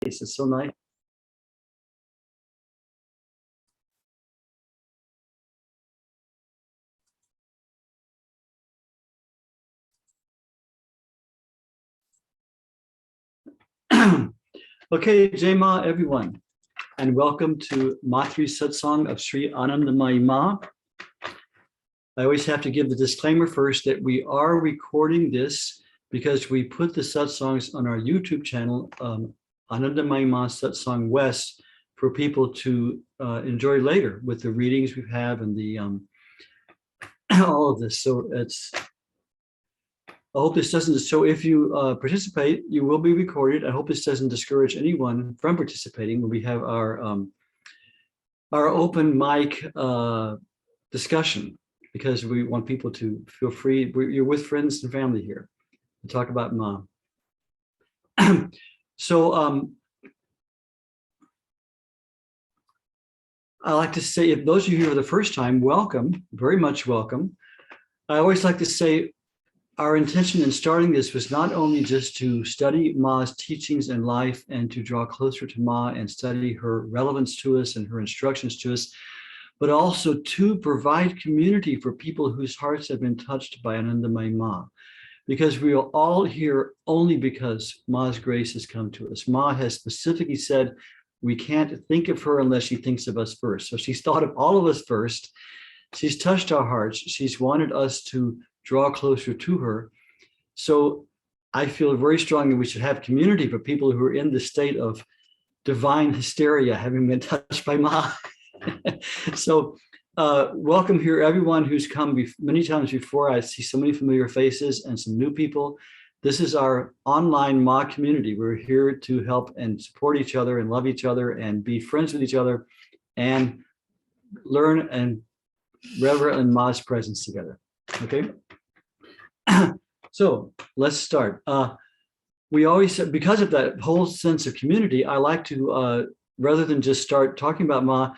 It's so nice. Okay, Jai Ma, everyone, and welcome to Matri Satsang of Sri Anandamayi Ma. I always have to give the disclaimer first that we are recording this because we put the satsangs on our YouTube channel, Anandamayi Ma Satsang West, for people to enjoy later with the readings we have and the all of this. So I hope this doesn't, so if you participate, you will be recorded. I hope this doesn't discourage anyone from participating when we have our open mic discussion, because we want people to feel free. You're with friends and family here to talk about Ma. So I like to say, if those of you here for the first time, welcome, very much welcome. I always like to say, our intention in starting this was not only just to study Ma's teachings and life and to draw closer to Ma and study her relevance to us and her instructions to us, but also to provide community for people whose hearts have been touched by Anandamayi Ma. Because we are all here only because Ma's grace has come to us. Ma has specifically said, we can't think of her unless she thinks of us first. So she's thought of all of us first. She's touched our hearts. She's wanted us to draw closer to her. So I feel very strongly we should have community for people who are in the state of divine hysteria, having been touched by Ma. So welcome here, everyone who's come many times before. I see so many familiar faces and some new people. This is our online Ma community. We're here to help and support each other and love each other and be friends with each other and learn and revel in Ma's presence together. Okay. So let's start. We always, because of that whole sense of community, I like to, rather than just start talking about Ma,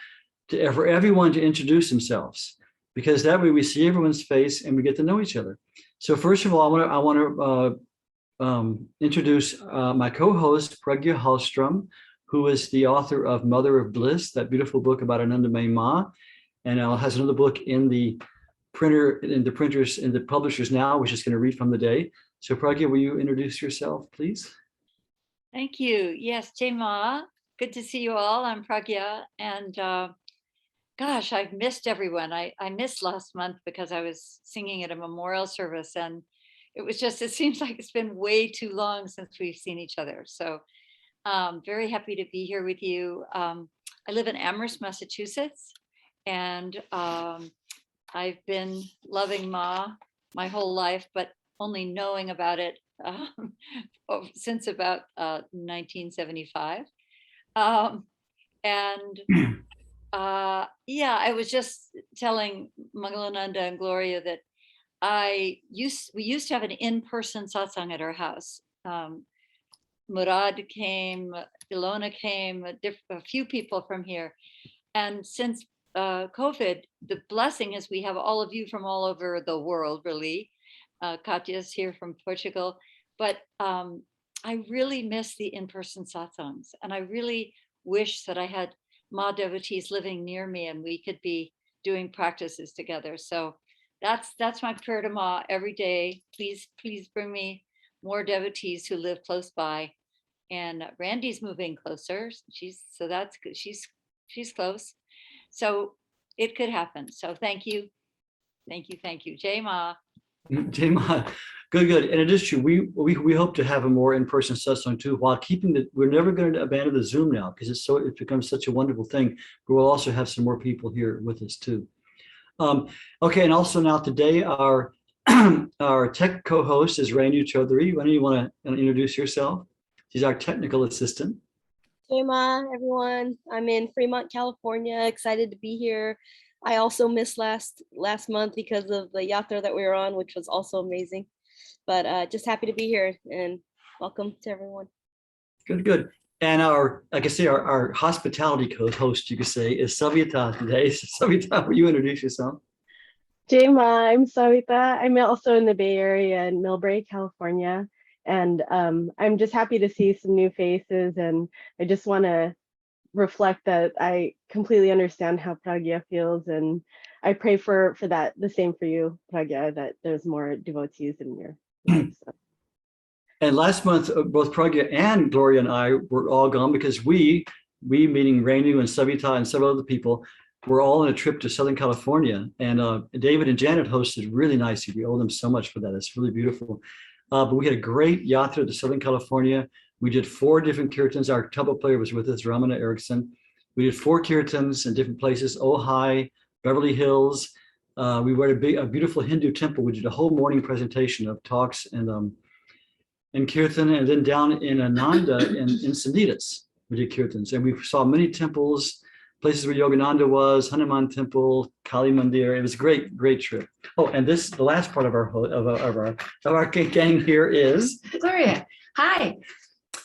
for everyone to introduce themselves, because that way we see everyone's face and we get to know each other. So first of all, I want to introduce my co-host, Pragya Hallstrom, who is the author of Mother of Bliss, that beautiful book about Anandamayi Ma, and has another book in the printer, in the printers, in the publishers now, which is going to read from the day. So Pragya, will you introduce yourself, please? Thank you. Yes, Jai Ma, good to see you all. I'm Pragya, and gosh, I've missed everyone. I missed last month because I was singing at a memorial service, and it seems like it's been way too long since we've seen each other. So very happy to be here with you. I live in Amherst, Massachusetts, and I've been loving Ma my whole life, but only knowing about it since about 1975. Yeah, I was just telling Mangalananda and Gloria that we used to have an in-person satsang at our house. Murad came, Ilona came, a few people from here. And since COVID, the blessing is we have all of you from all over the world, really. Katya's here from Portugal, but I really miss the in-person satsangs, and I really wish that I had Ma devotees living near me and we could be doing practices together. So that's my prayer to Ma every day. Please bring me more devotees who live close by. And Randy's moving closer. She's good. She's close. So it could happen. So thank you. Jai Ma. Jai Ma, good. And it is true. We hope to have a more in-person satsang too, while keeping we're never going to abandon the Zoom now, because it becomes such a wonderful thing. But we'll also have some more people here with us too. Okay, and also now today our our tech co-host is Renu Chaudhary. When do you want to introduce yourself? She's our technical assistant. Hey Ma, everyone. I'm in Fremont, California. Excited to be here. I also missed last month because of the yatra that we were on, which was also amazing. But just happy to be here, and welcome to everyone. Good. And like I say, our hospitality co-host, you could say, is Savita today. So Savita, will you introduce yourself? Jai Ma, I'm Savita. I'm also in the Bay Area in Millbrae, California. And I'm just happy to see some new faces, and I just want to reflect that I completely understand how Pragya feels, and I pray for that, the same for you, Pragya, that there's more devotees in your life. So. And last month, both Pragya and Gloria and I were all gone because we meaning Renu and Savita and several other people, were all on a trip to Southern California. And David and Janet hosted really nicely. We owe them so much for that. It's really beautiful. But we had a great yatra to Southern California. We did 4 different kirtans. Our tabla player was with us, Ramana Erickson. We did 4 kirtans in different places, Ojai, Beverly Hills. We were at a beautiful Hindu temple. We did a whole morning presentation of talks and kirtan, and then down in Ananda in Sanitas, we did kirtans. And we saw many temples, places where Yogananda was, Hanuman Temple, Kali Mandir. It was a great, great trip. Oh, and this, the last part of our gang here is Gloria. Hi.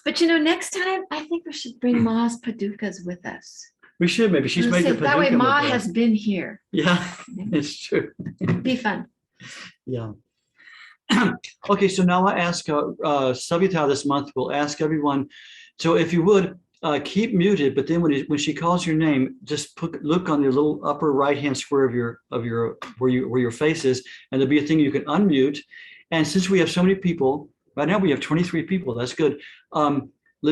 But you know, next time I think we should bring Ma's Padukas with us. we should maybe she's made the That way Paduka Ma with us. has been here. Yeah, it's true. Be fun. Yeah. Okay, so now I ask Savita this month. We'll ask everyone. So if you would keep muted, but then when she calls your name, just look on your little upper right hand square of your where your face is, and there'll be a thing you can unmute. And since we have so many people right now, we have 23 people. That's good.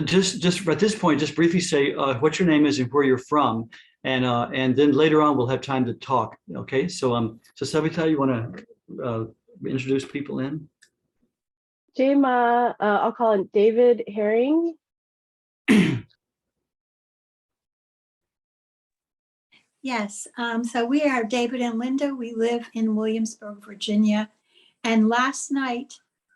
Just at this point, just briefly say what your name is and where you're from, and then later on we'll have time to talk. Okay, so Savita, you want to introduce people in? Jema, I'll call him David Herring. Yes, so we are David and Linda. We live in Williamsburg, Virginia. And last night,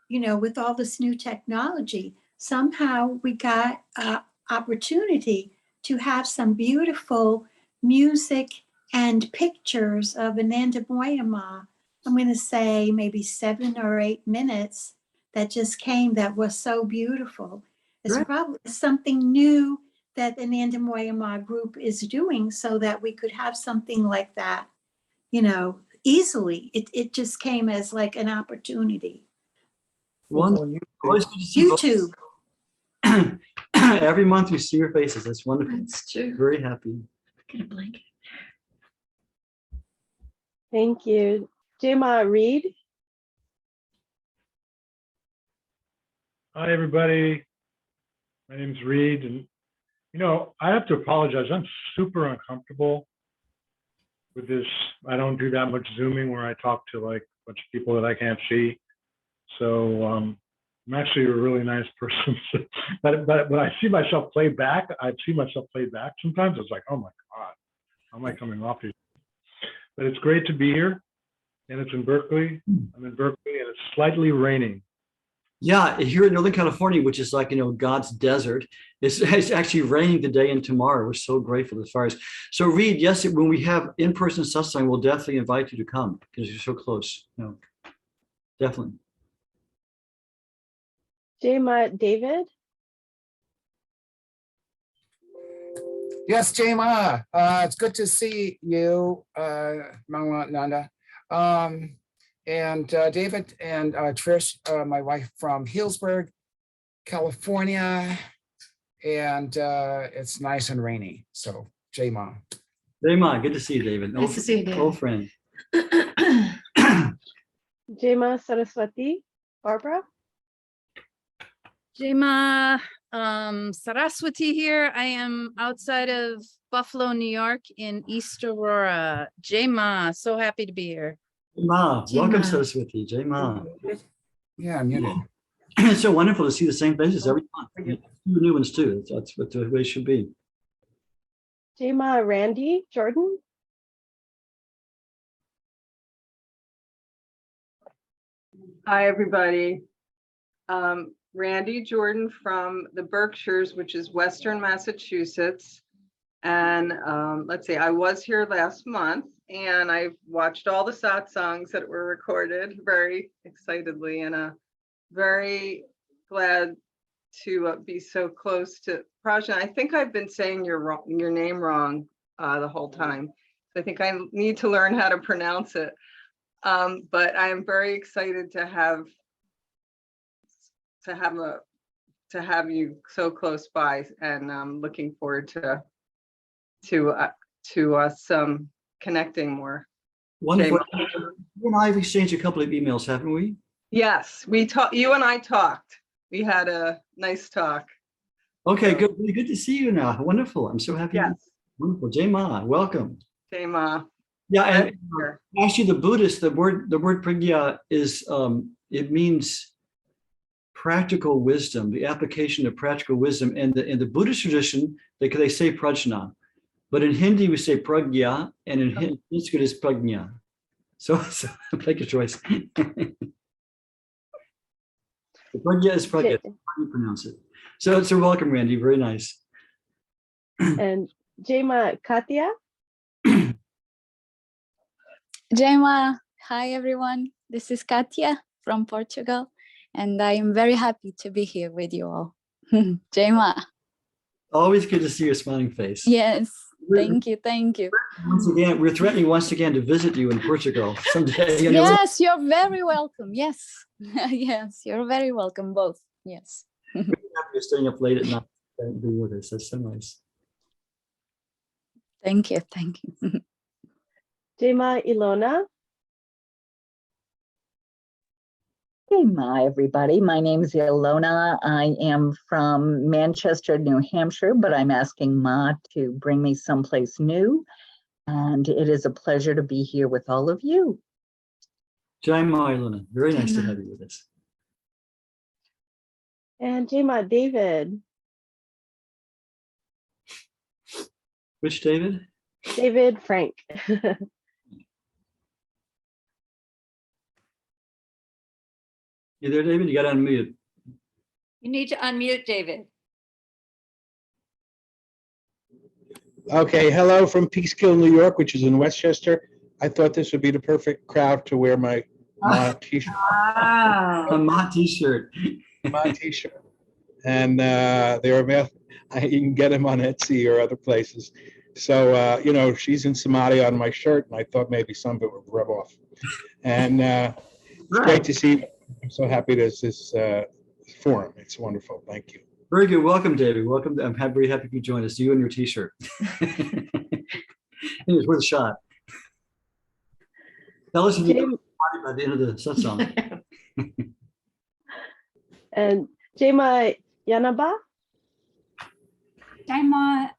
you know, with all this new technology, somehow we got an opportunity to have some beautiful music and pictures of Anandamayi Ma. I'm going to say maybe 7 or 8 minutes that just came that was so beautiful. It's Right. probably something new that Anandamayi Ma group is doing so that we could have something like that, you know, easily. It just came as like an opportunity. One, always good to see both. YouTube. Every month we see your faces. That's wonderful. That's true. Very happy. Get a blanket. Thank you. Jema Reed. Hi, everybody. My name's Reed, and you know, I have to apologize. I'm super uncomfortable with this. I don't do that much Zooming where I talk to like a bunch of people that I can't see. So I'm actually a really nice person. but when I see myself played back, sometimes. It's like, oh my God, how am I coming off here? But it's great to be here, and it's in Berkeley. I'm in Berkeley, and it's slightly raining. Yeah, here in Northern California, which is like, you know, God's desert, it's actually raining today and tomorrow. We're so grateful as far as. So Reed, yes, when we have in-person satsang, we'll definitely invite you to come because you're so close. No, definitely. Jema David. Yes, Jema, it's good to see you, Nanda. And David and Trish, my wife from Healdsburg, California, and it's nice and rainy. So, Jema. Jema, good to see you, David. Nice to see you, David. Old friend. Jema Saraswati. Barbara. Jema Saraswati here. I am outside of Buffalo, New York in East Aurora. Jema, so happy to be here. Ma, welcome Jema. Saraswati. Jema. Yeah, I'm muted. It's so wonderful to see the same faces every month. New ones too. That's what the way it should be. Jema Randy Jordan. Hi, everybody. Randy Jordan from the Berkshires, which is Western Massachusetts. And let's see, I was here last month and I've watched all the satsangs that were recorded very excitedly, and very glad to be so close to Prajna. I think I've been saying your name wrong the whole time. I think I need to learn how to pronounce it. But I am very excited to have to have you so close by, and looking forward to us connecting more. Wonderful. Jay. You and I have exchanged a couple of emails, haven't we? Yes, we talked. You and I talked. We had a nice talk. Okay, So, good. Really good to see you now. Wonderful. I'm so happy. yes, Wonderful. Jay Ma, welcome. Jay Ma. Yeah, Glad and to be here. actually the Buddhist, the word prajna is it means practical wisdom, the application of practical wisdom. And in the Buddhist tradition, they say prajna, but in Hindi we say pragya, and in Sanskrit is prajna. So take a choice. The pragya is pragya. How do you pronounce it? So welcome, Randy. Very nice. And Jema Katia. Jema, hi everyone. This is Katia from Portugal, and I am very happy to be here with you all. Jema. Always good to see your smiling face. Yes, thank you, thank you. Once again, we're threatening once again to visit you in Portugal someday. Yes, you're very welcome. Yes, yes, you're very welcome both. Yes. We're happy you're staying up late at night to be with us. That's so nice. Thank you, thank you. Jema Ilona. Hey, everybody. My name is Ilona. I am from Manchester, New Hampshire, but I'm asking Ma to bring me someplace new. And it is a pleasure to be here with all of you. Jai Ma Ilona, very nice to have you with us. And Jema David. Which David? David Frank. You there, David? You got to unmute. You need to unmute, David. Okay, hello from Peekskill, New York, which is in Westchester. I thought this would be the perfect crowd to wear my t-shirt. A Ma t-shirt. My t-shirt. And they're available. You can get them on Etsy or other places. So, you know, she's in Samadhi on my shirt, and I thought maybe some of it would rub off. And it's great to see you. I'm so happy there's this forum. It's wonderful. Thank you. Very good. Welcome, David. Welcome. I'm very happy you joined us. You and your t-shirt. It's worth a shot. Tell us if you get by the end of the satsang. And Jema Yanaba. Daima,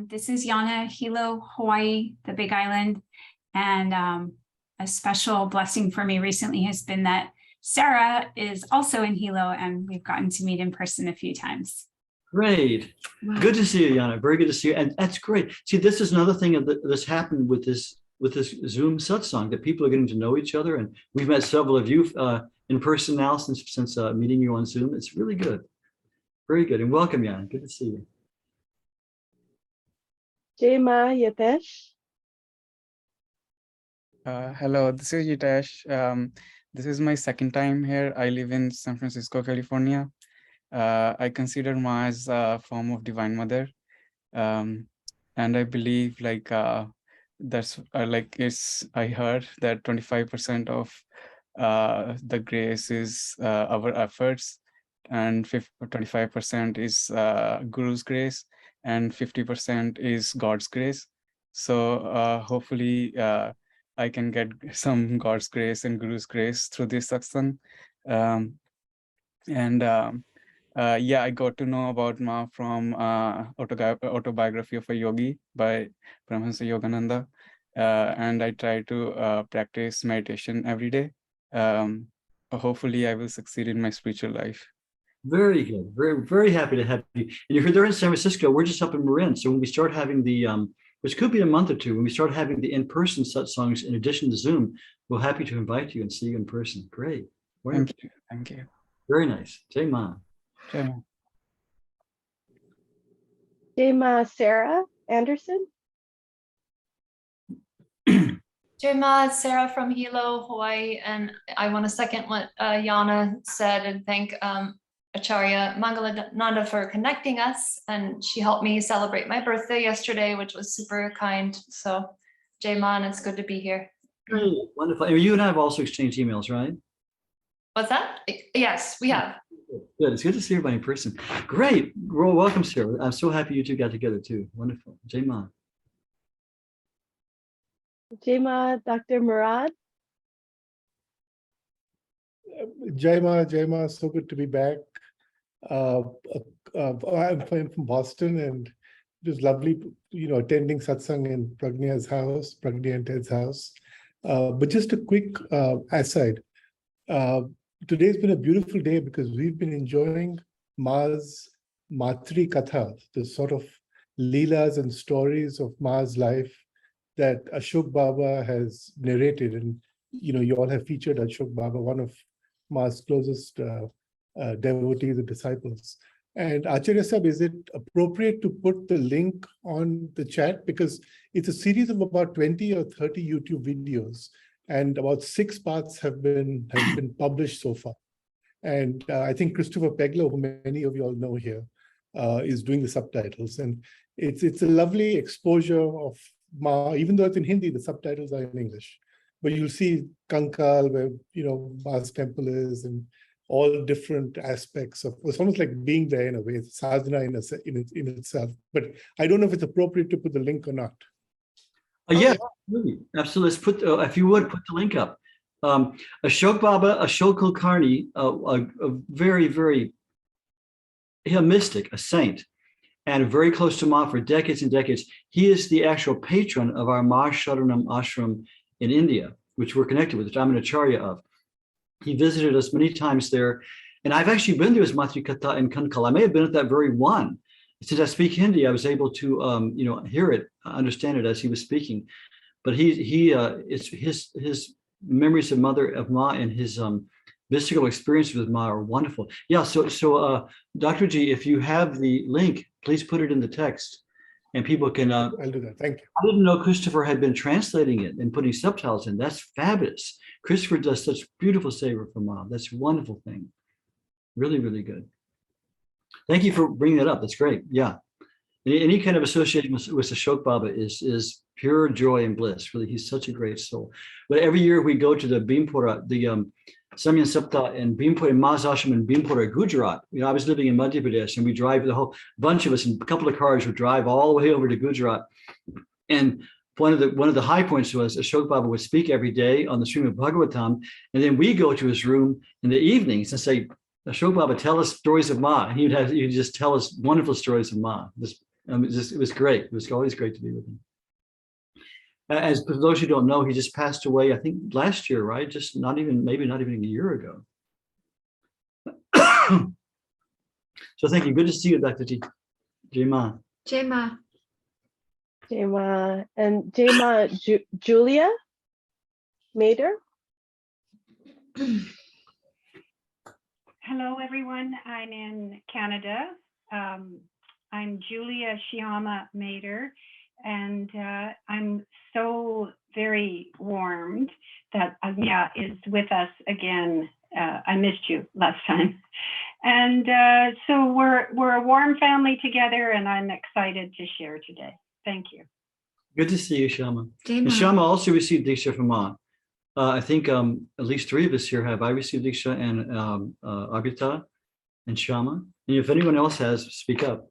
this is Yana, Hilo, Hawaii, the Big Island. And a special blessing for me recently has been that Sarah is also in Hilo, and we've gotten to meet in person a few times. Great. Wow. Good to see you, Yana. Very good to see you. And that's great. See, this is another thing that's happened with this Zoom satsang, that people are getting to know each other. And we've met several of you in person now since meeting you on Zoom. It's really good. Very good. And welcome, Yana. Good to see you. Jema Yatesh. Hello, this is Yitesh. This is my second time here. I live in San Francisco, California. I consider Ma as a form of Divine Mother. And I believe that's I heard that 25% of the grace is our efforts, and 25% is Guru's grace, and 50% is God's grace. So hopefully I can get some God's grace and Guru's grace through this satsang. Yeah, I got to know about Ma from Autobiography of a Yogi by Paramahansa Yogananda. And I try to practice meditation every day. Hopefully I will succeed in my spiritual life. Very good. Very, very happy to have you. And if you're there in San Francisco, we're just up in Marin. So when we start having the, which could be a month or two, when we start having the in-person satsangs in addition to Zoom, we're happy to invite you and see you in person. Great. Thank you. Thank you. Very nice. Jai Ma. Jai Ma. Jema Sarah Anderson. Jema, it's Sarah from Hilo, Hawaii, and I want to second what Yana said and thank Acharya Mangalananda for connecting us, and she helped me celebrate my birthday yesterday, which was super kind. So Jema, and it's good to be here. Great. Wonderful. And you and I have also exchanged emails, right? What's that? Yes, we have. Good. It's good to see everybody in person. Great. Well, welcome, Sarah. I'm so happy you two got together too. Wonderful. Jai Ma. Jema, Dr. Murad. Jai Ma, so good to be back. I'm from Boston, and it was lovely, attending satsang in Pragna's house, Pragna and Ted's house. But just a quick aside. Today's been a beautiful day because we've been enjoying Ma's Matri Katha, the sort of leelas and stories of Ma's life that Ashok Baba has narrated. And, you all have featured Ashok Baba, one of Ma's closest devotees and disciples. And Acharya Sahib, is it appropriate to put the link on the chat? Because it's a series of about 20 or 30 YouTube videos, and about 6 parts have been published so far. And I think Christopher Pegler, who many of you all know here, is doing the subtitles. And it's a lovely exposure of Ma, even though it's in Hindi, the subtitles are in English. But you'll see Kankal, where Ma's temple is, and all different aspects of. It's almost like being there in a way, it's sadhana in itself. But I don't know if it's appropriate to put the link or not. Yeah, absolutely. Absolutely. Let's put, if you would, put the link up. Ashok Baba, Ashok Kulkarni, a very, very a mystic, a saint, and very close to Ma for decades and decades. He is the actual patron of our Ma Sharanam ashram in India, which we're connected with, which I'm an acharya of. He visited us many times there. And I've actually been to his Matri Katha in Kankal. I may have been at that very one. Since I speak Hindi, I was able to hear it, understand it as he was speaking. But it's his memories of Ma and his mystical experience with Ma are wonderful. Yeah, so Dr. G, if you have the link, please put it in the text, and people can. I'll do that. Thank you. I didn't know Christopher had been translating it and putting subtitles in. That's fabulous. Christopher does such beautiful savor for Ma. That's a wonderful thing. Really, really good. Thank you for bringing that up. That's great. Yeah. Any kind of association with Ashok Baba is pure joy and bliss. Really, he's such a great soul. But every year we go to the Bhimpura, the Samyan Sapta and Bhimpura, Ma's ashram in Bhimpura, Gujarat. I was living in Madhya Pradesh, and we drive, the whole bunch of us in a couple of cars would drive all the way over to Gujarat. And one of the high points was Ashok Baba would speak every day on the stream of Bhagavatam, and then we go to his room in the evenings and say, Ashok Baba, tell us stories of Ma. And he'd just tell us wonderful stories of Ma. It was great. It was always great to be with him. As for those who don't know, he just passed away, I think last year, right? Just maybe not even a year ago. So thank you. Good to see you, Dr. T. Jai Ma. Jai Ma. Jai Ma. And Jai Ma, Julia Mader. Hello, everyone. I'm in Canada. I'm Julia Shyama Mader, and I'm so very warmed that Agnya is with us again. I missed you last time. And so we're a warm family together, and I'm excited to share today. Thank you. Good to see you, Shama. And Shama also received Diksha from Ma. I think at least 3 of us here have. I received Diksha, and Agita and Shama. And if anyone else has, speak up.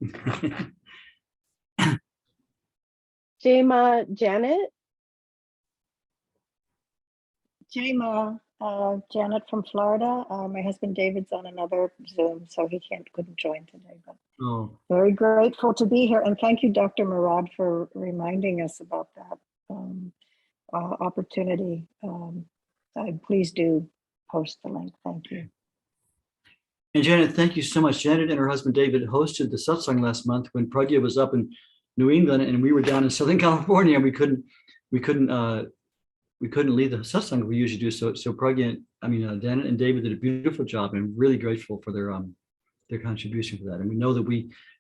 Jai Ma, Janet. Jai Ma, Janet from Florida. My husband David's on another Zoom, so he couldn't join today. But very grateful to be here, and thank you, Dr. Murad, for reminding us about that opportunity. Please do post the link. Thank you. And Janet, thank you so much. Janet and her husband David hosted the satsang last month when Pragya was up in New England, and we were down in Southern California, and we couldn't leave the satsang we usually do. So Pragya, Janet and David did a beautiful job, and I'm really grateful for their contribution for that. And we know that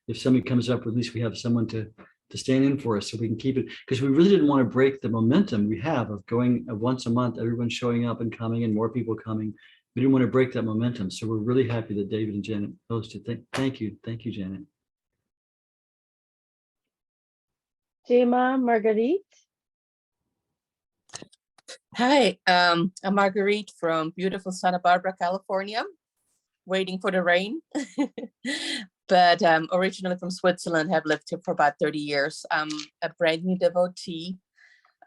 if somebody comes up, at least we have someone to stand in for us, so we can keep it, because we really didn't want to break the momentum we have of going once a month, everyone showing up and coming, and more people coming. We didn't want to break that momentum. So we're really happy that David and Janet hosted. Thank you. Thank you, Janet. Jai Ma, Marguerite. Hi, I'm Marguerite from beautiful Santa Barbara, California. waiting for the rain. But originally from Switzerland, have lived here for about 30 years. I'm a brand new devotee.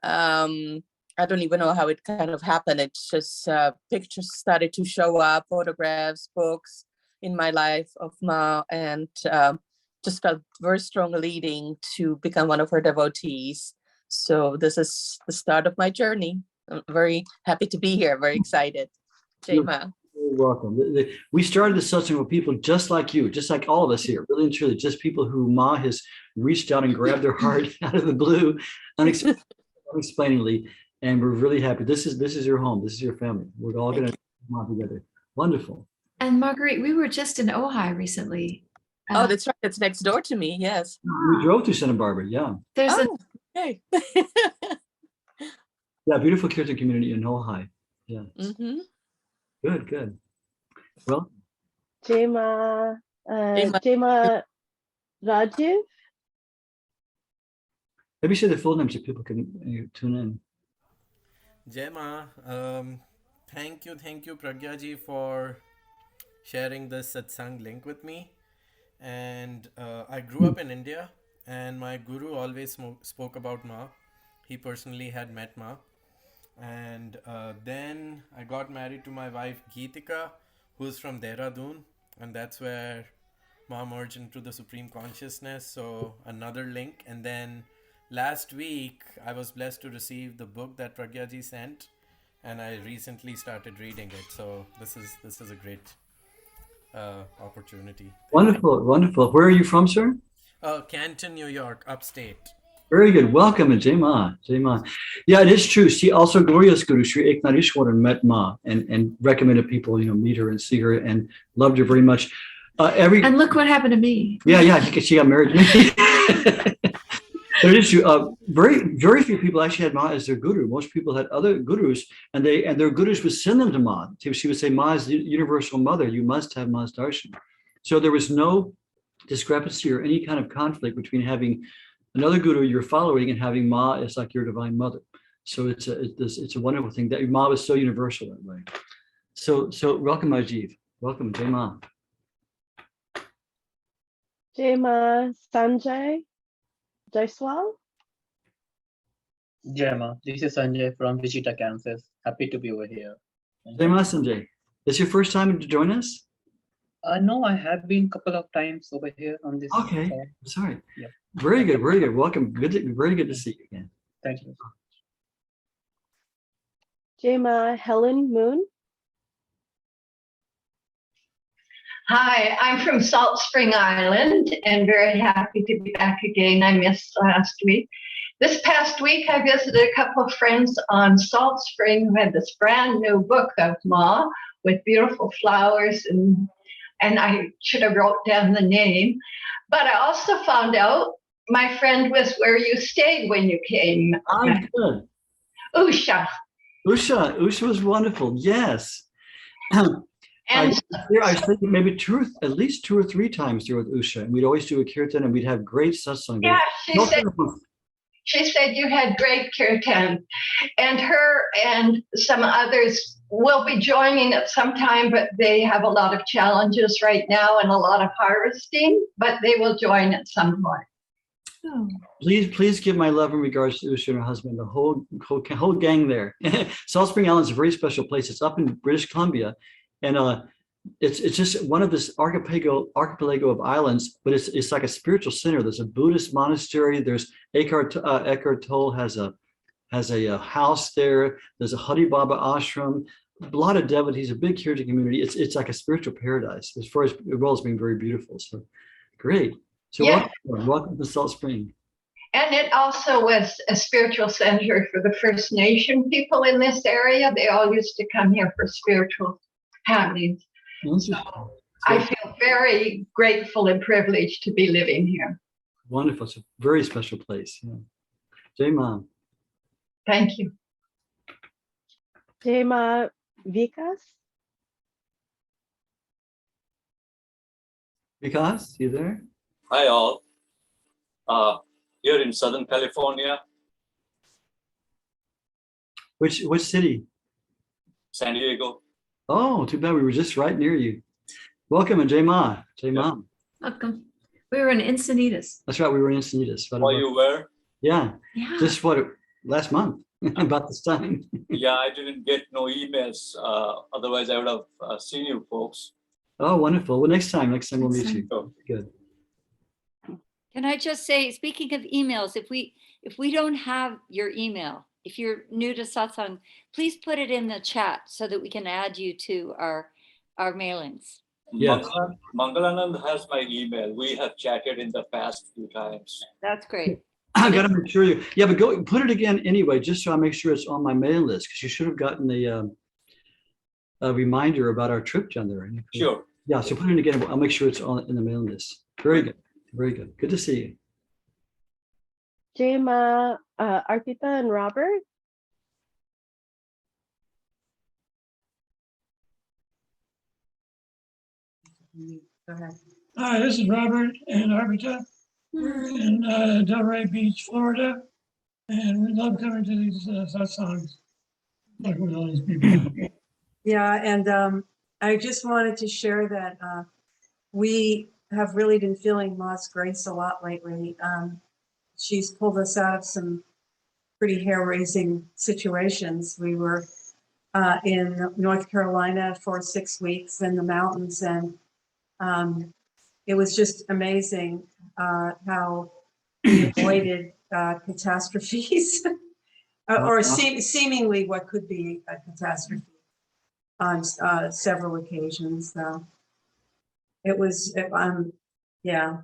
I don't even know how it kind of happened. It's just pictures started to show up, photographs, books in my life of Ma, and just felt very strong leading to become one of her devotees. So this is the start of my journey. I'm very happy to be here, very excited. Jai Ma. You're welcome. We started the satsang with people just like you, just like all of us here, really and truly, just people who Ma has reached out and grabbed their heart out of the blue, unexplainably, and we're really happy. This is your home. This is your family. We're all going to come out together. Wonderful. And Marguerite, we were just in Ojai recently. Oh, that's right. That's next door to me. Yes. We drove to Santa Barbara. Yeah. There's okay. Yeah, beautiful Kirtan community in Ojai. Yeah. Mm-hmm. Good, good. Well, Jai Ma, Jai Ma Rajiv. maybe say the full name so people can tune in. Jai Ma, thank you, Pragya ji, for sharing this satsang link with me. And I grew up in India, and my guru always spoke about Ma. He personally had met Ma. And then I got married to my wife Geetika, who's from Dehradun, and that's where Ma merged into the Supreme Consciousness. So another link. And then last week I was blessed to receive the book that Pragya ji sent, and I recently started reading it. So this is a great opportunity. Wonderful, wonderful. Where are you from, sir? Canton, New York, upstate. Very good. Welcome, and Jai Ma. Jai Ma. Yeah, it is true. She also, Gloria's Guru, Sri Eknatheshwaran, met Ma and recommended people, meet her and see her and loved her very much. And look what happened to me. Yeah, she got married to me. But it is true. Very few people actually had Ma as their guru. Most people had other gurus, and their gurus would send them to Ma. She would say, Ma is the universal mother. You must have Ma's darshan. So there was no discrepancy or any kind of conflict between having another guru you're following and having Ma as like your divine mother. So it's a wonderful thing that Ma was so universal that way. So welcome, Ajiv. Welcome, Jai Ma. Jai Ma Sanjay Jaiswal. Jai Ma, this is Sanjay from Wichita, Kansas. Happy to be over here. Jai Ma Sanjay. Is your first time to join us? No, I have been a couple of times over here on this. Okay, sorry. Yeah. Very good, very good. Welcome. Very good to see you again. Thank you. Jai Ma Helen Moon. Hi, I'm from Salt Spring Island and very happy to be back again. I missed last week. This past week, I visited a couple of friends on Salt Spring who had this brand new book of Ma with beautiful flowers, and I should have wrote down the name. But I also found out my friend was where you stayed when you came. I'm good. Usha. Usha was wonderful. Yes. And I stayed maybe at least 2 or 3 times there with Usha, and we'd always do a kirtan, and we'd have great satsang. Yeah, she said you had great kirtan, and her and some others will be joining at some time, but they have a lot of challenges right now and a lot of harvesting, but they will join at some point. Oh. Please give my love and regards to Usha and her husband, the whole gang there. Salt Spring Island is a very special place. It's up in British Columbia, and it's just one of this archipelago of islands, but it's like a spiritual center. There's a Buddhist monastery. There's Eckhart Tolle has a house there. There's a Hari Baba ashram. A lot of devotees, a big kirtan community. It's like a spiritual paradise as well as being very beautiful. So great. So yeah. Welcome to Salt Spring. And it also was a spiritual center for the First Nation people in this area. They all used to come here for spiritual happenings. So I feel very grateful and privileged to be living here. Wonderful. It's a very special place. Yeah. Jai Ma. Thank you. Jai Ma Vikas. Vikas, you there? Hi all. Here in Southern California. Which city? San Diego. Oh, too bad. We were just right near you. Welcome, and Jai Ma. Jai Ma. Welcome. We were in Encinitas. That's right. We were in Encinitas. While you were? Yeah. Yeah. Just last month, about this time. Yeah, I didn't get no emails. Otherwise, I would have seen you folks. Oh, wonderful. Well, next time we'll meet you. Good. Can I just say, speaking of emails, if we don't have your email, if you're new to Satsang, please put it in the chat so that we can add you to our mailings. Yes. Mangalanand has my email. We have chatted in the past few times. That's great. I gotta make sure you. Yeah, but go put it again anyway, just so I make sure it's on my mailing list, because you should have gotten a reminder about our trip down there. Sure. Yeah, so put it in again. I'll make sure it's on in the mailing list. Very good. Very good. Good to see you. Jai Ma, Arpita, and Robert. Go ahead. Hi, this is Robert and Arpita. We're in Delray Beach, Florida, and we love coming to these satsangs. Like with all these people. Yeah, and I just wanted to share that we have really been feeling Ma's grace a lot lately. She's pulled us out of some pretty hair-raising situations. We were in North Carolina for 6 weeks in the mountains, and it was just amazing how we avoided catastrophes or seemingly what could be a catastrophe on several occasions. It was, yeah,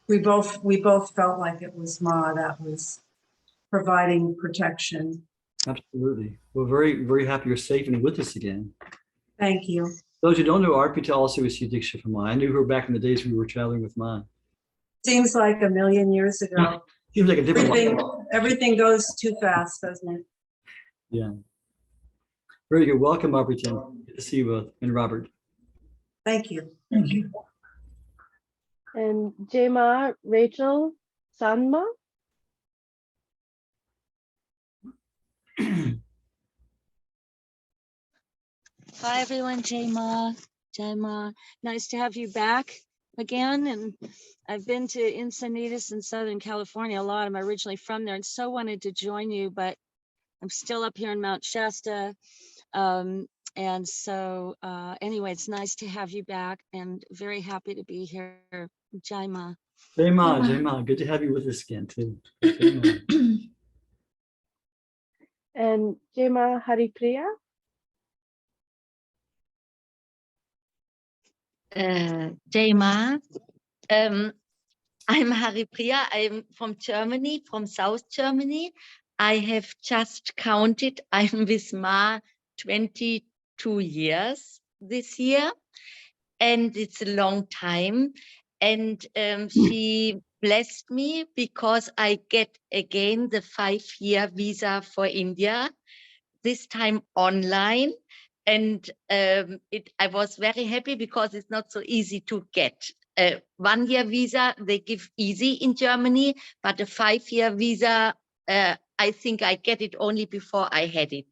we both felt like it was Ma that was providing protection. Absolutely. We're very, very happy you're safe and with us again. Thank you. Those who don't know, Arpita also received Diksha from Ma. I knew her back in the days we were traveling with Ma. Seems like a million years ago. Seems like a different life. Everything goes too fast, doesn't it? Yeah. Very good. Welcome, Arpita. Good to see you both, and Robert. Thank you. Thank you. And Jai Ma, Rachel, Sanma. Hi everyone, Jai Ma. Jai Ma. Nice to have you back again. And I've been to Encinitas in Southern California a lot. I'm originally from there and so wanted to join you, but I'm still up here in Mount Shasta. And so anyway, it's nice to have you back and very happy to be here. Jai Ma. Jai Ma, Jai Ma. Good to have you with us again too. And Jai Ma, Haripriya. Jai Ma. I'm Haripriya. I'm from Germany, from South Germany. I have just counted. I'm with Ma 22 years this year, and it's a long time. And she blessed me because I get again the 5-year visa for India, this time online. And I was very happy because it's not so easy to get. A 1-year visa, they give easy in Germany, but a 5-year visa, I think I get it only before I had it.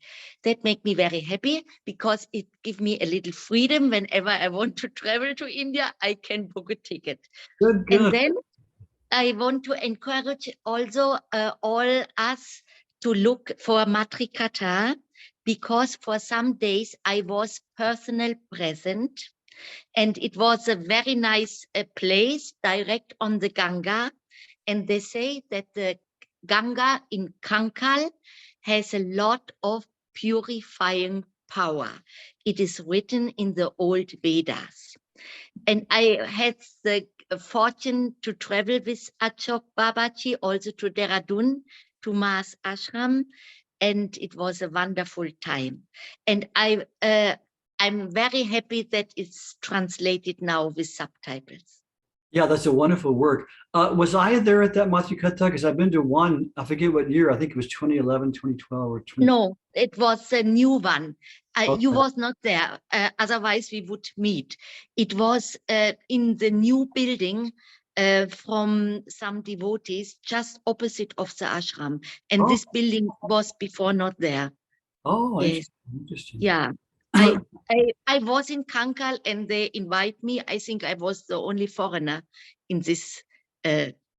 That made me very happy because it gives me a little freedom. Whenever I want to travel to India, I can book a ticket. Good. And then I want to encourage also all us to look for Matrikata, because for some days I was personal present, and it was a very nice place direct on the Ganga. And they say that the Ganga in Kankal has a lot of purifying power. It is written in the old Vedas. And I had the fortune to travel with Achok Babaji also to Dehradun, to Ma's ashram, and it was a wonderful time. And I'm very happy that it's translated now with subtitles. Yeah, that's a wonderful work. Was I there at that Matrikata? Because I've been to one, I forget what year, I think it was 2011, 2012 or 20. No, it was a new one. You Okay. was not there, otherwise we would meet. It was in the new building from some devotees just opposite of the ashram. And this building was before not there. Oh, Yes. interesting. Yeah. I was in Kankal and they invite me. I think I was the only foreigner in this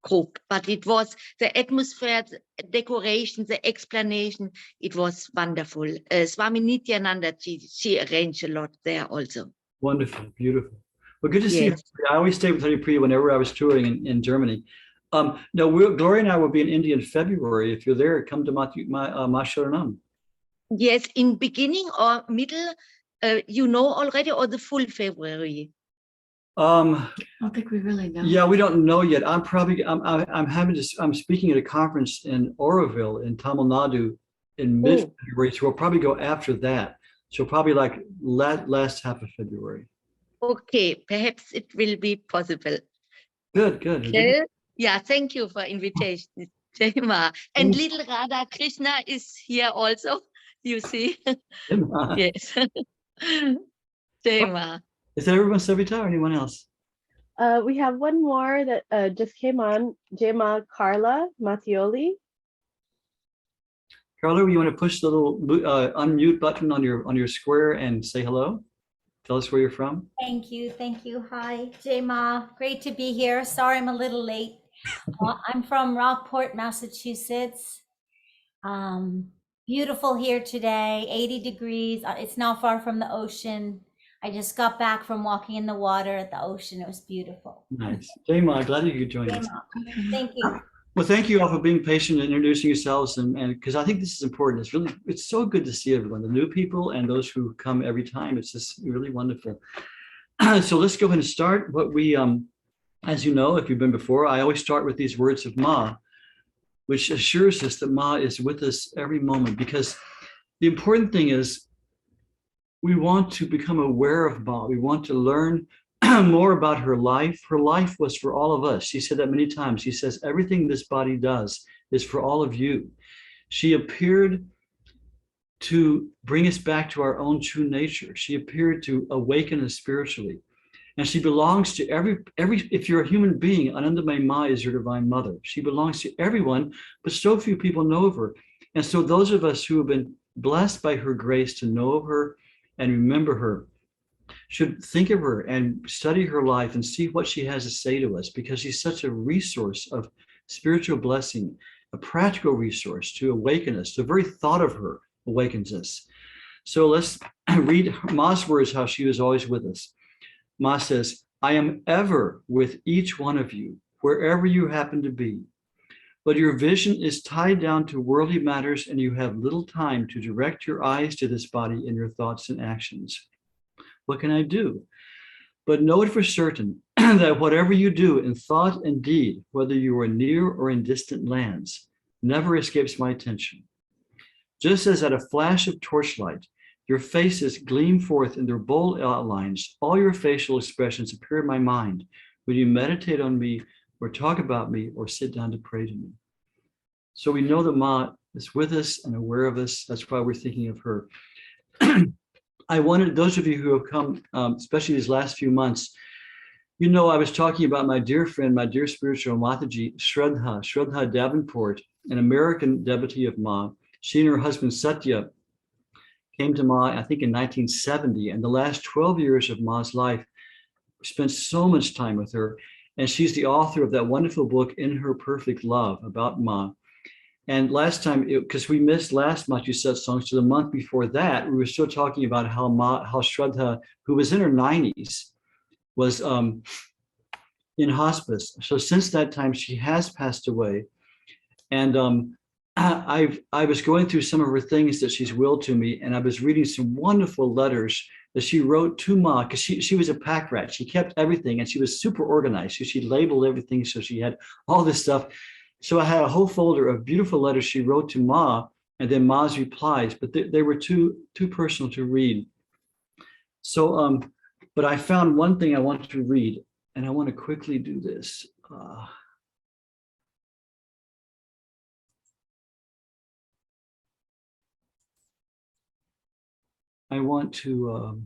group, but it was the atmosphere, the decoration, the explanation. It was wonderful. Swami Nityananda, she arranged a lot there also. Wonderful, beautiful. Well, good to see you. Yes. I always stayed with Hari Priya whenever I was touring in Germany. No, Gloria and I will be in India in February. If you're there, come to Masharanam. Yes, in beginning or middle, you know already, or the full February? I don't think we really know. Yeah, we don't know yet. I'm speaking at a conference in Oroville in Tamil Nadu in mid-February, so we'll probably go after that. So probably like last half of February. Okay, perhaps it will be possible. Good. Okay. Yeah, thank you for invitation, Jai Ma. And little Radha Krishna is here also, you see. Yes. Jai Ma. Is that everyone, Savita, or anyone else? We have one more that just came on, Jema Carla Mattioli. Carla, you want to push the little unmute button on your square and say hello? Tell us where you're from. Thank you. Hi, Jai Ma. Great to be here. Sorry I'm a little late. I'm from Rockport, Massachusetts. Beautiful here today, 80 degrees. It's not far from the ocean. I just got back from walking in the water at the ocean. It was beautiful. Nice. Jai Ma, glad you could join us. Thank you. Well, thank you all for being patient and introducing yourselves, and because I think this is important. It's so good to see everyone, the new people and those who come every time. It's just really wonderful. So let's go ahead and start. What we, as you know, if you've been before, I always start with these words of Ma, which assures us that Ma is with us every moment, because the important thing is we want to become aware of Ma. We want to learn more about her life. Her life was for all of us. She said that many times. She says, everything this body does is for all of you. She appeared to bring us back to our own true nature. She appeared to awaken us spiritually. And she belongs to every, if you're a human being, Anandamayi Ma is your divine mother. She belongs to everyone, but so few people know of her. And so those of us who have been blessed by her grace to know of her and remember her should think of her and study her life and see what she has to say to us, because she's such a resource of spiritual blessing, a practical resource to awaken us. The very thought of her awakens us. So let's read Ma's words, how she was always with us. Ma says, I am ever with each one of you, wherever you happen to be. But your vision is tied down to worldly matters, and you have little time to direct your eyes to this body in your thoughts and actions. What can I do? But know it for certain that whatever you do in thought and deed, whether you are near or in distant lands, never escapes my attention. Just as at a flash of torchlight, your faces gleam forth in their bold outlines, all your facial expressions appear in my mind when you meditate on me or talk about me or sit down to pray to me. So we know that Ma is with us and aware of us. That's why we're thinking of her. I wanted those of you who have come, especially these last few months, you know, I was talking about my dear friend, my dear spiritual Mataji, Shraddha Davenport, an American devotee of Ma. She and her husband Satya came to Ma, I think in 1970, and the last 12 years of Ma's life, spent so much time with her. And she's the author of that wonderful book, In Her Perfect Love, about Ma. And last time, because we missed last Matthew Satsang, so the month before that, we were still talking about how Shraddha, who was in her 90s, was in hospice. So since that time, she has passed away. And I was going through some of her things that she's willed to me, and I was reading some wonderful letters that she wrote to Ma, because she was a pack rat. She kept everything, and she was super organized. So she labeled everything, so she had all this stuff. So I had a whole folder of beautiful letters she wrote to Ma, and then Ma's replies, but they were too personal to read. So, but I found one thing I want to read, and I want to quickly do this. I want to,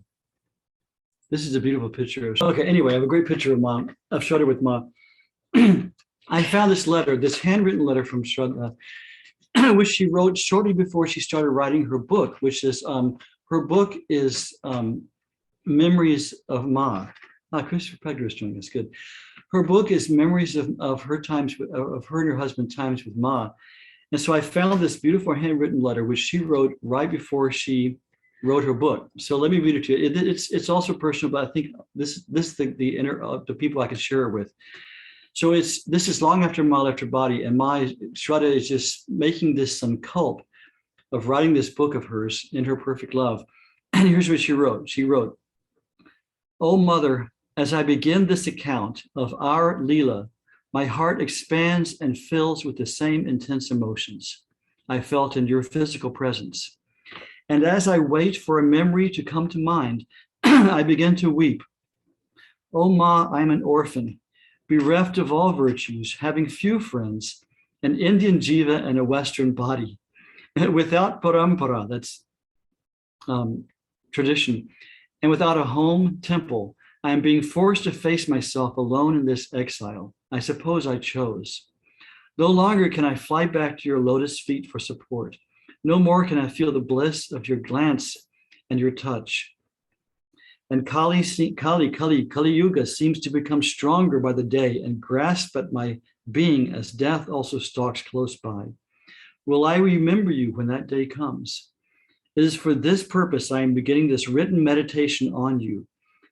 this is a beautiful picture. Okay, anyway, I have a great picture of Ma, of Shraddha with Ma. I found this letter, this handwritten letter from Shraddha, which she wrote shortly before she started writing her book, which is her book is Memories of Ma. Christopher Pegler is doing this, good. Her book is memories of her times, of her and her husband times with Ma. And so I found this beautiful handwritten letter, which she wrote right before she wrote her book. So let me read it to you. It's also personal, but I think this the people I could share it with. So this is long after Ma left her body, and Shraddha is just making this some cult of writing this book of hers in her perfect love. And here's what she wrote. She wrote, "Oh Mother, as I begin this account of our Leela, my heart expands and fills with the same intense emotions I felt in your physical presence. And as I wait for a memory to come to mind, I begin to weep. Oh Ma, I'm an orphan, bereft of all virtues, having few friends, an Indian jiva and a Western body, without parampara, that's tradition, and without a home temple. I am being forced to face myself alone in this exile. I suppose I chose. No longer can I fly back to your lotus feet for support. No more can I feel the bliss of your glance and your touch. And Kali Yuga seems to become stronger by the day and grasp at my being as death also stalks close by. Will I remember you when that day comes? It is for this purpose I am beginning this written meditation on you.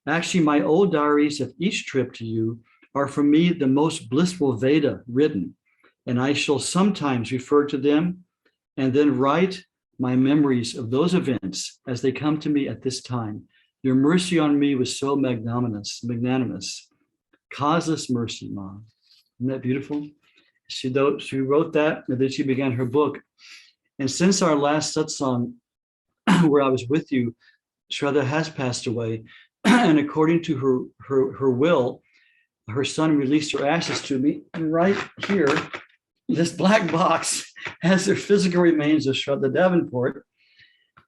Actually, my old diaries of each trip to you are for me the most blissful Veda written, and I shall sometimes refer to them and then write my memories of those events as they come to me at this time. Your mercy on me was so magnanimous. Causeless mercy, Ma." Isn't that beautiful? She wrote that, and then she began her book. And since our last satsang, where I was with you, Shraddha has passed away. And according to her will, her son released her ashes to me. And right here, this black box has the physical remains of Shraddha Davenport.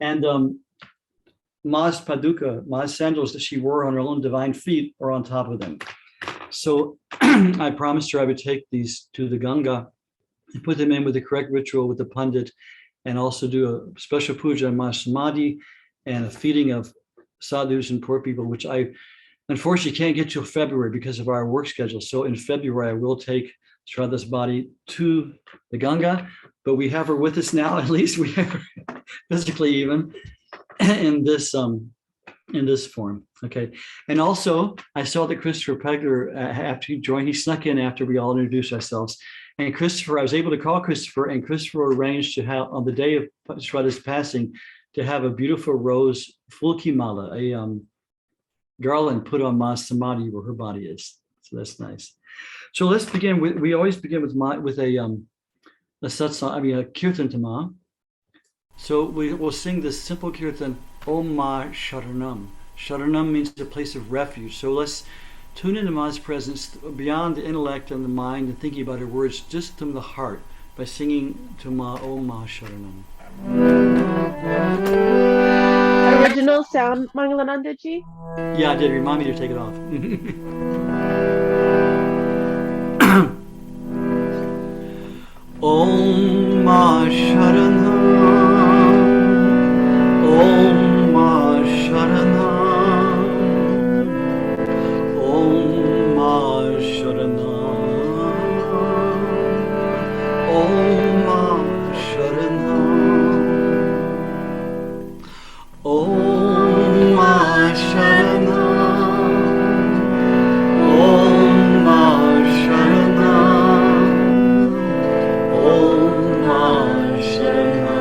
And Ma's paduka, Ma's sandals that she wore on her own divine feet are on top of them. So I promised her I would take these to the Ganga and put them in with the correct ritual with the Pandit, and also do a special puja on Ma's samadhi and a feeding of sadhus and poor people, which I unfortunately can't get till February because of our work schedule. So in February, I will take Shraddha's body to the Ganga, but we have her with us now. At least we have her physically even in this form. Okay. And also I saw that Christopher Pegler, after he joined, he snuck in after we all introduced ourselves. And Christopher, I was able to call Christopher, and Christopher arranged to have, on the day of Shraddha's passing, to have a beautiful rose fulki mala, a garland put on Ma's samadhi where her body is. So that's nice. So let's begin. We always begin with a satsang, a kirtan to Ma. So we'll sing this simple kirtan, Om Ma Sharanam. Sharanam means a place of refuge. So let's tune into Ma's presence beyond the intellect and the mind and thinking about her words, just from the heart, by singing to Ma, Om Ma Sharanam. Original sound, Mangalanandaji? Yeah, I did. Remind me to take it off. Om Ma Sharanam, Om Ma Sharanam, Om Ma Sharanam, Om Ma Sharanam, Om Ma Sharanam, Om Ma Sharanam, Om Ma Sharanam.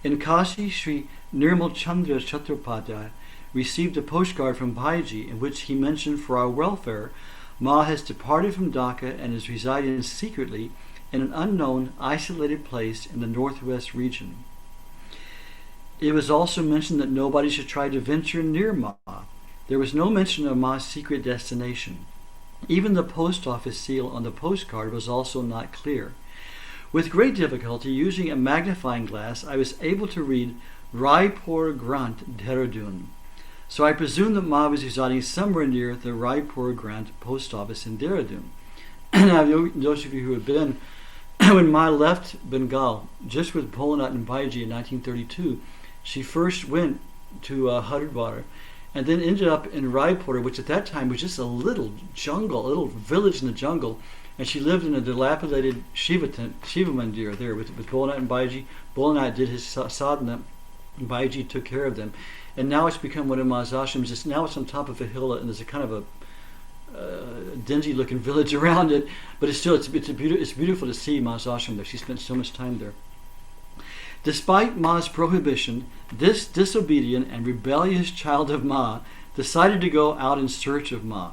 In Kashi, Sri Nirmal Chandra Chattopadhyay received a postcard from Bhaiji in which he mentioned for our welfare, Ma has departed from Dhaka and is residing secretly in an unknown, isolated place in the northwest region. It was also mentioned that nobody should try to venture near Ma. There was no mention of Ma's secret destination. Even the post office seal on the postcard was also not clear. With great difficulty, using a magnifying glass, I was able to read Raipur Grant Dehradun. So I presume that Ma was residing somewhere near the Raipur Grant post office in Dehradun. Now, those of you who have been, when Ma left Bengal, just with Bholanat and Bhaiji in 1932, she first went to Haridwar and then ended up in Raipur, which at that time was just a little jungle, a little village in the jungle. And she lived in a dilapidated Shiva mandir there with Bholanat and Bhaiji. Bholanat did his sadhana, and Bhaiji took care of them. And now it's become one of Ma's ashrams. Now it's on top of a hill, and there's a kind of a dingy-looking village around it. But it's still, it's beautiful to see Ma's ashram there. She spent so much time there. Despite Ma's prohibition, this disobedient and rebellious child of Ma decided to go out in search of Ma.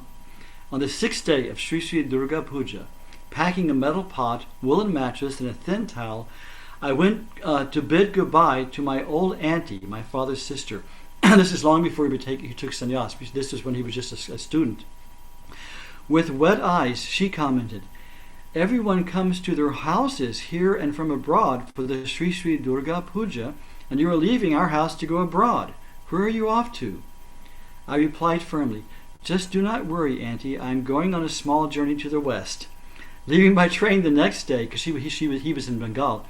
On the 6th day of Sri Sri Durga Puja, packing a metal pot, woolen mattress, and a thin towel, I went to bid goodbye to my old auntie, my father's sister. This is long before he took sannyas. This is when he was just a student. With wet eyes, she commented, "Everyone comes to their houses here and from abroad for the Sri Sri Durga Puja, and you are leaving our house to go abroad. Where are you off to?" I replied firmly, "Just do not worry, Auntie. I am going on a small journey to the west." Leaving by train the next day, because he was in Bengal.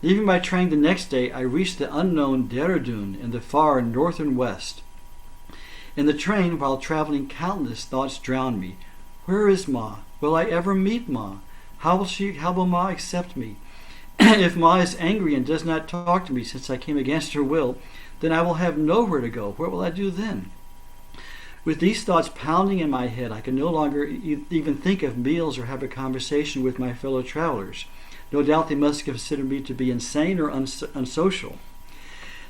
Leaving by train the next day, I reached the unknown Dehradun in the far northern west. In the train, while traveling, countless thoughts drowned me. Where is Ma? Will I ever meet Ma? How will Ma accept me? If Ma is angry and does not talk to me since I came against her will, then I will have nowhere to go. What will I do then? With these thoughts pounding in my head, I could no longer even think of meals or have a conversation with my fellow travelers. No doubt they must consider me to be insane or unsocial.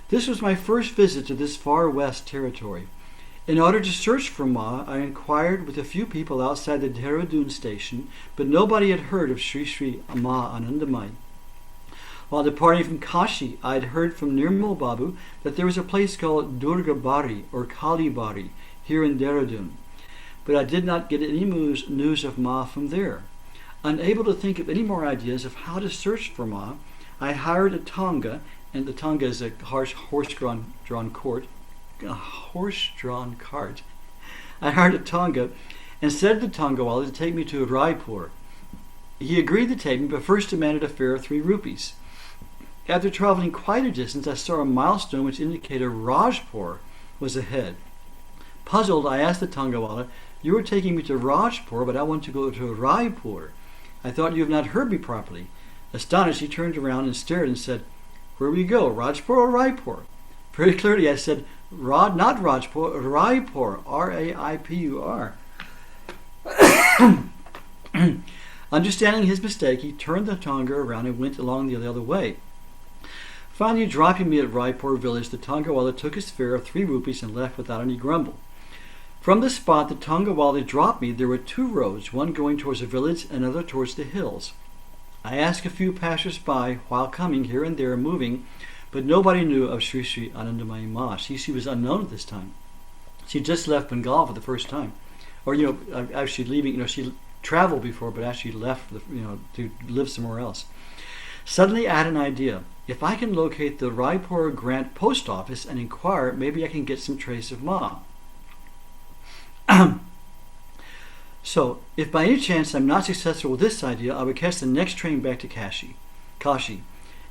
This was my first visit to this far west territory. In order to search for Ma, I inquired with a few people outside the Dehradun station, but nobody had heard of Sri Sri Ma Anandamayi. While departing from Kashi, I had heard from Nirmal Babu that there was a place called Durga Bari or Kali Bari here in Dehradun, but I did not get any news of Ma from there. Unable to think of any more ideas of how to search for Ma, I hired a tonga, and the tonga is a horse-drawn cart. I hired a tonga and said to the Tongawala to take me to Raipur. He agreed to take me, but first demanded a fare of 3 rupees. After traveling quite a distance, I saw a milestone which indicated Rajpur was ahead. Puzzled, I asked the Tongawala, "You are taking me to Rajpur, but I want to go to Raipur. I thought you have not heard me properly." Astonished, he turned around and stared and said, "Where will you go, Rajpur or Raipur?" Very clearly I said, not Rajpur, Raipur, R-A-I-P-U-R. Understanding his mistake, he turned the tonga around and went along the other way. Finally, dropping me at Raipur village, the Tongawala took his fare of 3 rupees and left without any grumble. From the spot the Tongawala dropped me, there were 2 roads, one going towards the village and another towards the hills. I asked a few passers-by while coming here and there, moving, but nobody knew of Sri Sri Anandamayi Ma. She was unknown at this time. She just left Bengal for the first time. Or, actually leaving, she traveled before, but actually left, to live somewhere else. Suddenly I had an idea. If I can locate the Raipur Grant post office and inquire, maybe I can get some trace of Ma. So, if by any chance I'm not successful with this idea, I would catch the next train back to Kashi.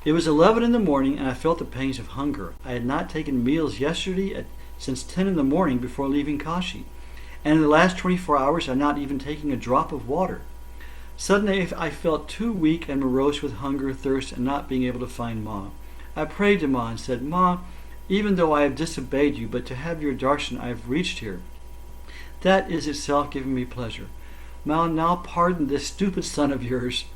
It was 11 in the morning and I felt the pangs of hunger. I had not taken meals yesterday since 10 in the morning before leaving Kashi. And in the last 24 hours I had not even taken a drop of water. Suddenly I felt too weak and morose with hunger, thirst, and not being able to find Ma. I prayed to Ma and said, "Ma, even though I have disobeyed you, but to have your darshan I have reached here. That is itself giving me pleasure. Ma, now pardon this stupid son of yours."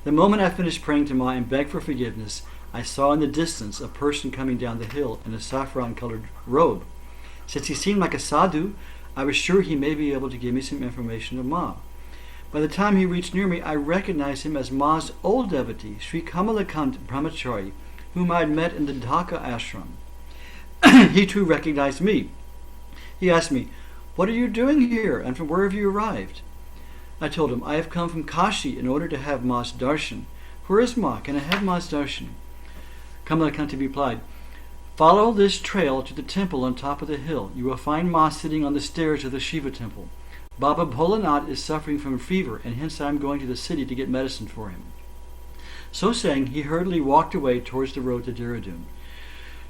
The moment I finished praying to Ma and begged for forgiveness, I saw in the distance a person coming down the hill in a saffron-colored robe. Since he seemed like a sadhu, I was sure he may be able to give me some information of Ma. By the time he reached near me, I recognized him as Ma's old devotee, Sri Kamalakant Brahmachari, whom I had met in the Dhaka ashram. He too recognized me. He asked me, "What are you doing here, and from where have you arrived?" I told him, "I have come from Kashi in order to have Ma's darshan." "Where is Ma? Can I have Ma's darshan?" Kamalakanti replied, "Follow this trail to the temple on top of the hill. You will find Ma sitting on the stairs of the Shiva temple. Baba Bholanath is suffering from fever, and hence I am going to the city to get medicine for him." So saying, he hurriedly walked away towards the road to Dehradun.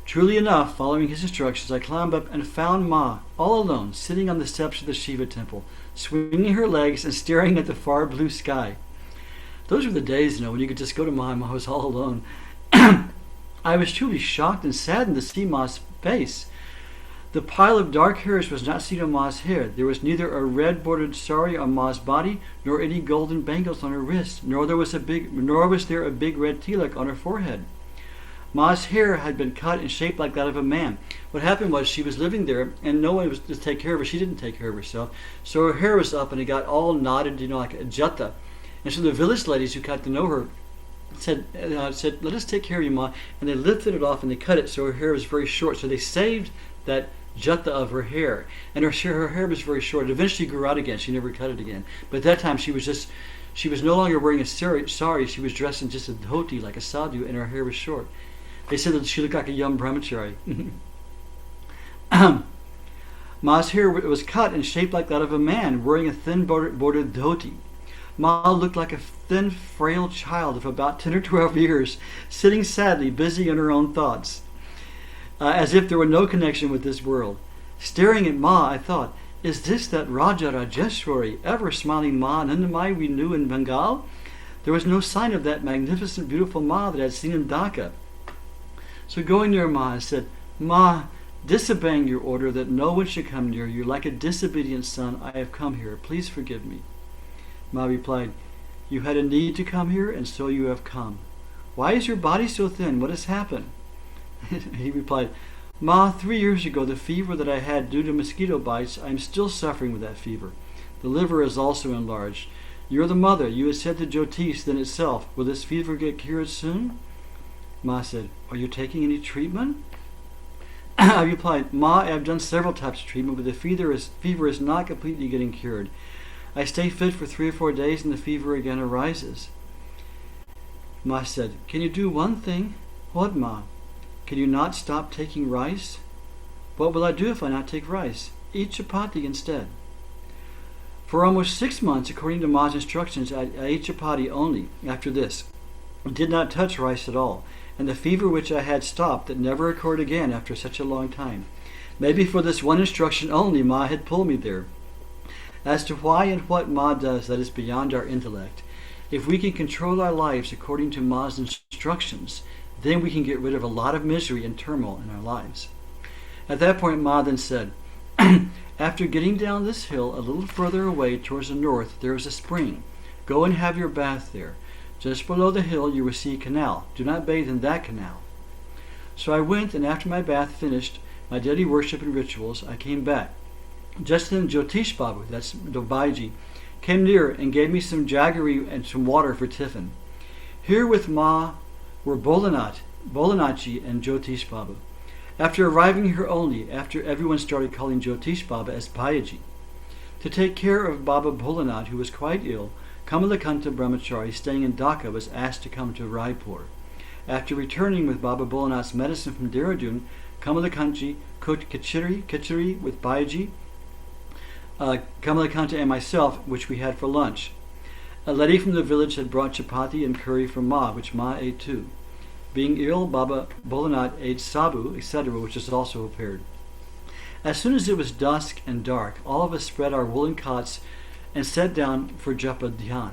Truly enough, following his instructions, I climbed up and found Ma, all alone, sitting on the steps of the Shiva temple, swinging her legs and staring at the far blue sky. Those were the days, when you could just go to Ma and Ma was all alone. I was truly shocked and saddened to see Ma's face. The pile of dark hairs was not seen on Ma's hair. There was neither a red bordered sari on Ma's body, nor any golden bangles on her wrist, nor was there a big red tilak on her forehead. Ma's hair had been cut and shaped like that of a man. What happened was she was living there and no one was to take care of her. She didn't take care of herself. So her hair was up and it got all knotted, like a jata. And so the village ladies who got to know her said, "Let us take care of you, Ma." And they lifted it off and they cut it so her hair was very short. So they saved that jata of her hair. And her hair was very short. It eventually grew out again. She never cut it again. But at that time she was no longer wearing a sari. She was dressed in just a dhoti like a sadhu and her hair was short. They said that she looked like a young brahmachari. Ma's hair was cut and shaped like that of a man wearing a thin bordered dhoti. Ma looked like a thin, frail child of about 10 or 12 years, sitting sadly, busy in her own thoughts, as if there were no connection with this world. Staring at Ma, I thought, is this that Raja Rajeshwari, ever-smiling Ma Anandamayi we knew in Bengal? There was no sign of that magnificent, beautiful Ma that I had seen in Dhaka. So going near Ma, I said, "Ma, disobeying your order that no one should come near you, like a disobedient son, I have come here. Please forgive me." Ma replied, "You had a need to come here, and so you have come. Why is your body so thin? What has happened?" He replied, "Ma, 3 years ago, the fever that I had due to mosquito bites, I am still suffering with that fever. The liver is also enlarged. You're the mother. You had said to Jyotish then itself, will this fever get cured soon?" Ma said, "Are you taking any treatment?" I replied, "Ma, I have done several types of treatment, but the fever is not completely getting cured. I stay fit for 3 or 4 days and the fever again arises." Ma said, "Can you do one thing?" "What, Ma?" "Can you not stop taking rice?" "What will I do if I not take rice?" "Eat chapati instead." For almost 6 months, according to Ma's instructions, I ate chapati only. After this, I did not touch rice at all, and the fever which I had stopped that never occurred again after such a long time. Maybe for this one instruction only, Ma had pulled me there. As to why and what Ma does, that is beyond our intellect. If we can control our lives according to Ma's instructions, then we can get rid of a lot of misery and turmoil in our lives. At that point, Ma then said, "After getting down this hill a little further away towards the north, there is a spring. Go and have your bath there. Just below the hill you will see a canal. Do not bathe in that canal." So I went, and after my bath finished, my daily worship and rituals, I came back. Just then Jyotish Babu, that's Dobaiji, came near and gave me some jaggery and some water for tiffin. Here with Ma were Bholanathji and Jyotish Babu. After arriving here only, after everyone started calling Jyotish Baba as Bhayaji. To take care of Baba Bholanath, who was quite ill, Kamalakanta Brahmachari, staying in Dhaka, was asked to come to Raipur. After returning with Baba Bholanath's medicine from Dehradun, Kamalakanti cooked khichdi with Bhayaji, Kamalakanta and myself, which we had for lunch. A lady from the village had brought chapati and curry for Ma, which Ma ate too. Being ill, Baba Bholanath ate sabu, etc., which was also prepared. As soon as it was dusk and dark, all of us spread our woolen cots and sat down for japa dhyan.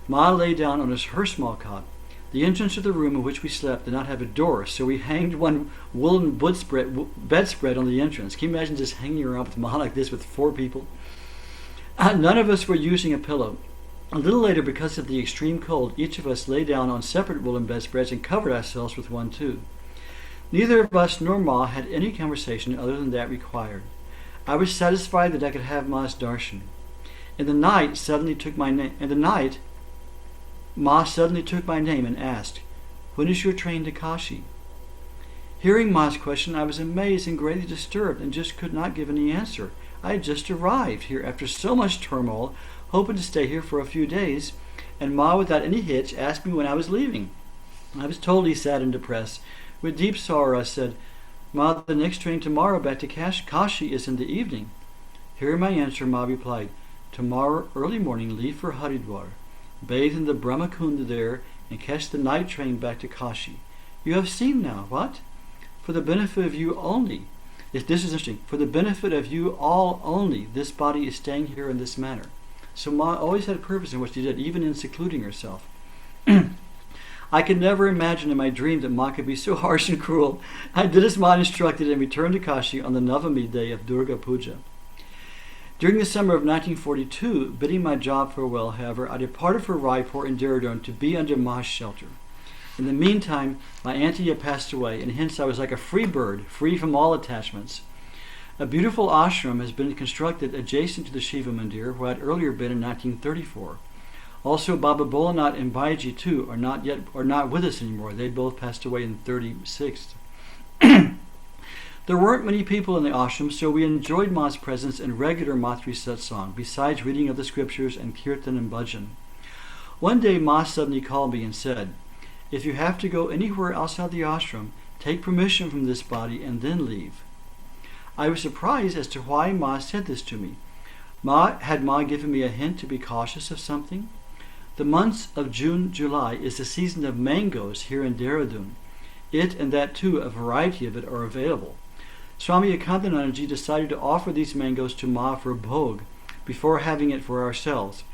Ma lay down on her small cot. The entrance to the room in which we slept did not have a door, so we hanged one woolen bedspread on the entrance. Can you imagine just hanging around with Ma like this with 4 people? None of us were using a pillow. A little later, because of the extreme cold, each of us lay down on separate woolen bedspreads and covered ourselves with one too. Neither of us nor Ma had any conversation other than that required. I was satisfied that I could have Ma's darshan. In the night, Ma suddenly took my name and asked, "When is your train to Kashi?" Hearing Ma's question, I was amazed and greatly disturbed and just could not give any answer. I had just arrived here after so much turmoil, hoping to stay here for a few days, and Ma, without any hitch, asked me when I was leaving. I was totally sad and depressed. With deep sorrow, I said, "Ma, the next train tomorrow back to Kashi is in the evening." Hearing my answer, Ma replied, "Tomorrow early morning leave for Haridwar, bathe in the Brahmakunda there, and catch the night train back to Kashi. You have seen now, what? For the benefit of you only, if this is interesting, for the benefit of you all only, this body is staying here in this manner." So Ma always had a purpose in what she did, even in secluding herself. I could never imagine in my dream that Ma could be so harsh and cruel. I did as Ma instructed and returned to Kashi on the Navami day of Durga Puja. During the summer of 1942, bidding my job farewell, however, I departed for Raipur and Dehradun to be under Ma's shelter. In the meantime, my auntie had passed away, and hence I was like a free bird, free from all attachments. A beautiful ashram has been constructed adjacent to the Shiva Mandir, where I had earlier been in 1934. Also, Baba Bholanat and Baiji too are not with us anymore. They both passed away in 1936. There weren't many people in the ashram, so we enjoyed Ma's presence and regular Matri Satsang, besides reading of the scriptures and kirtan and bhajan. One day Ma suddenly called me and said, "If you have to go anywhere outside the ashram, take permission from this body and then leave." I was surprised as to why Ma said this to me. Had Ma given me a hint to be cautious of something? The months of June, July is the season of mangoes here in Dehradun. It and that too, a variety of it, are available. Swami Akandanandaji decided to offer these mangoes to Ma for bhog before having it for ourselves.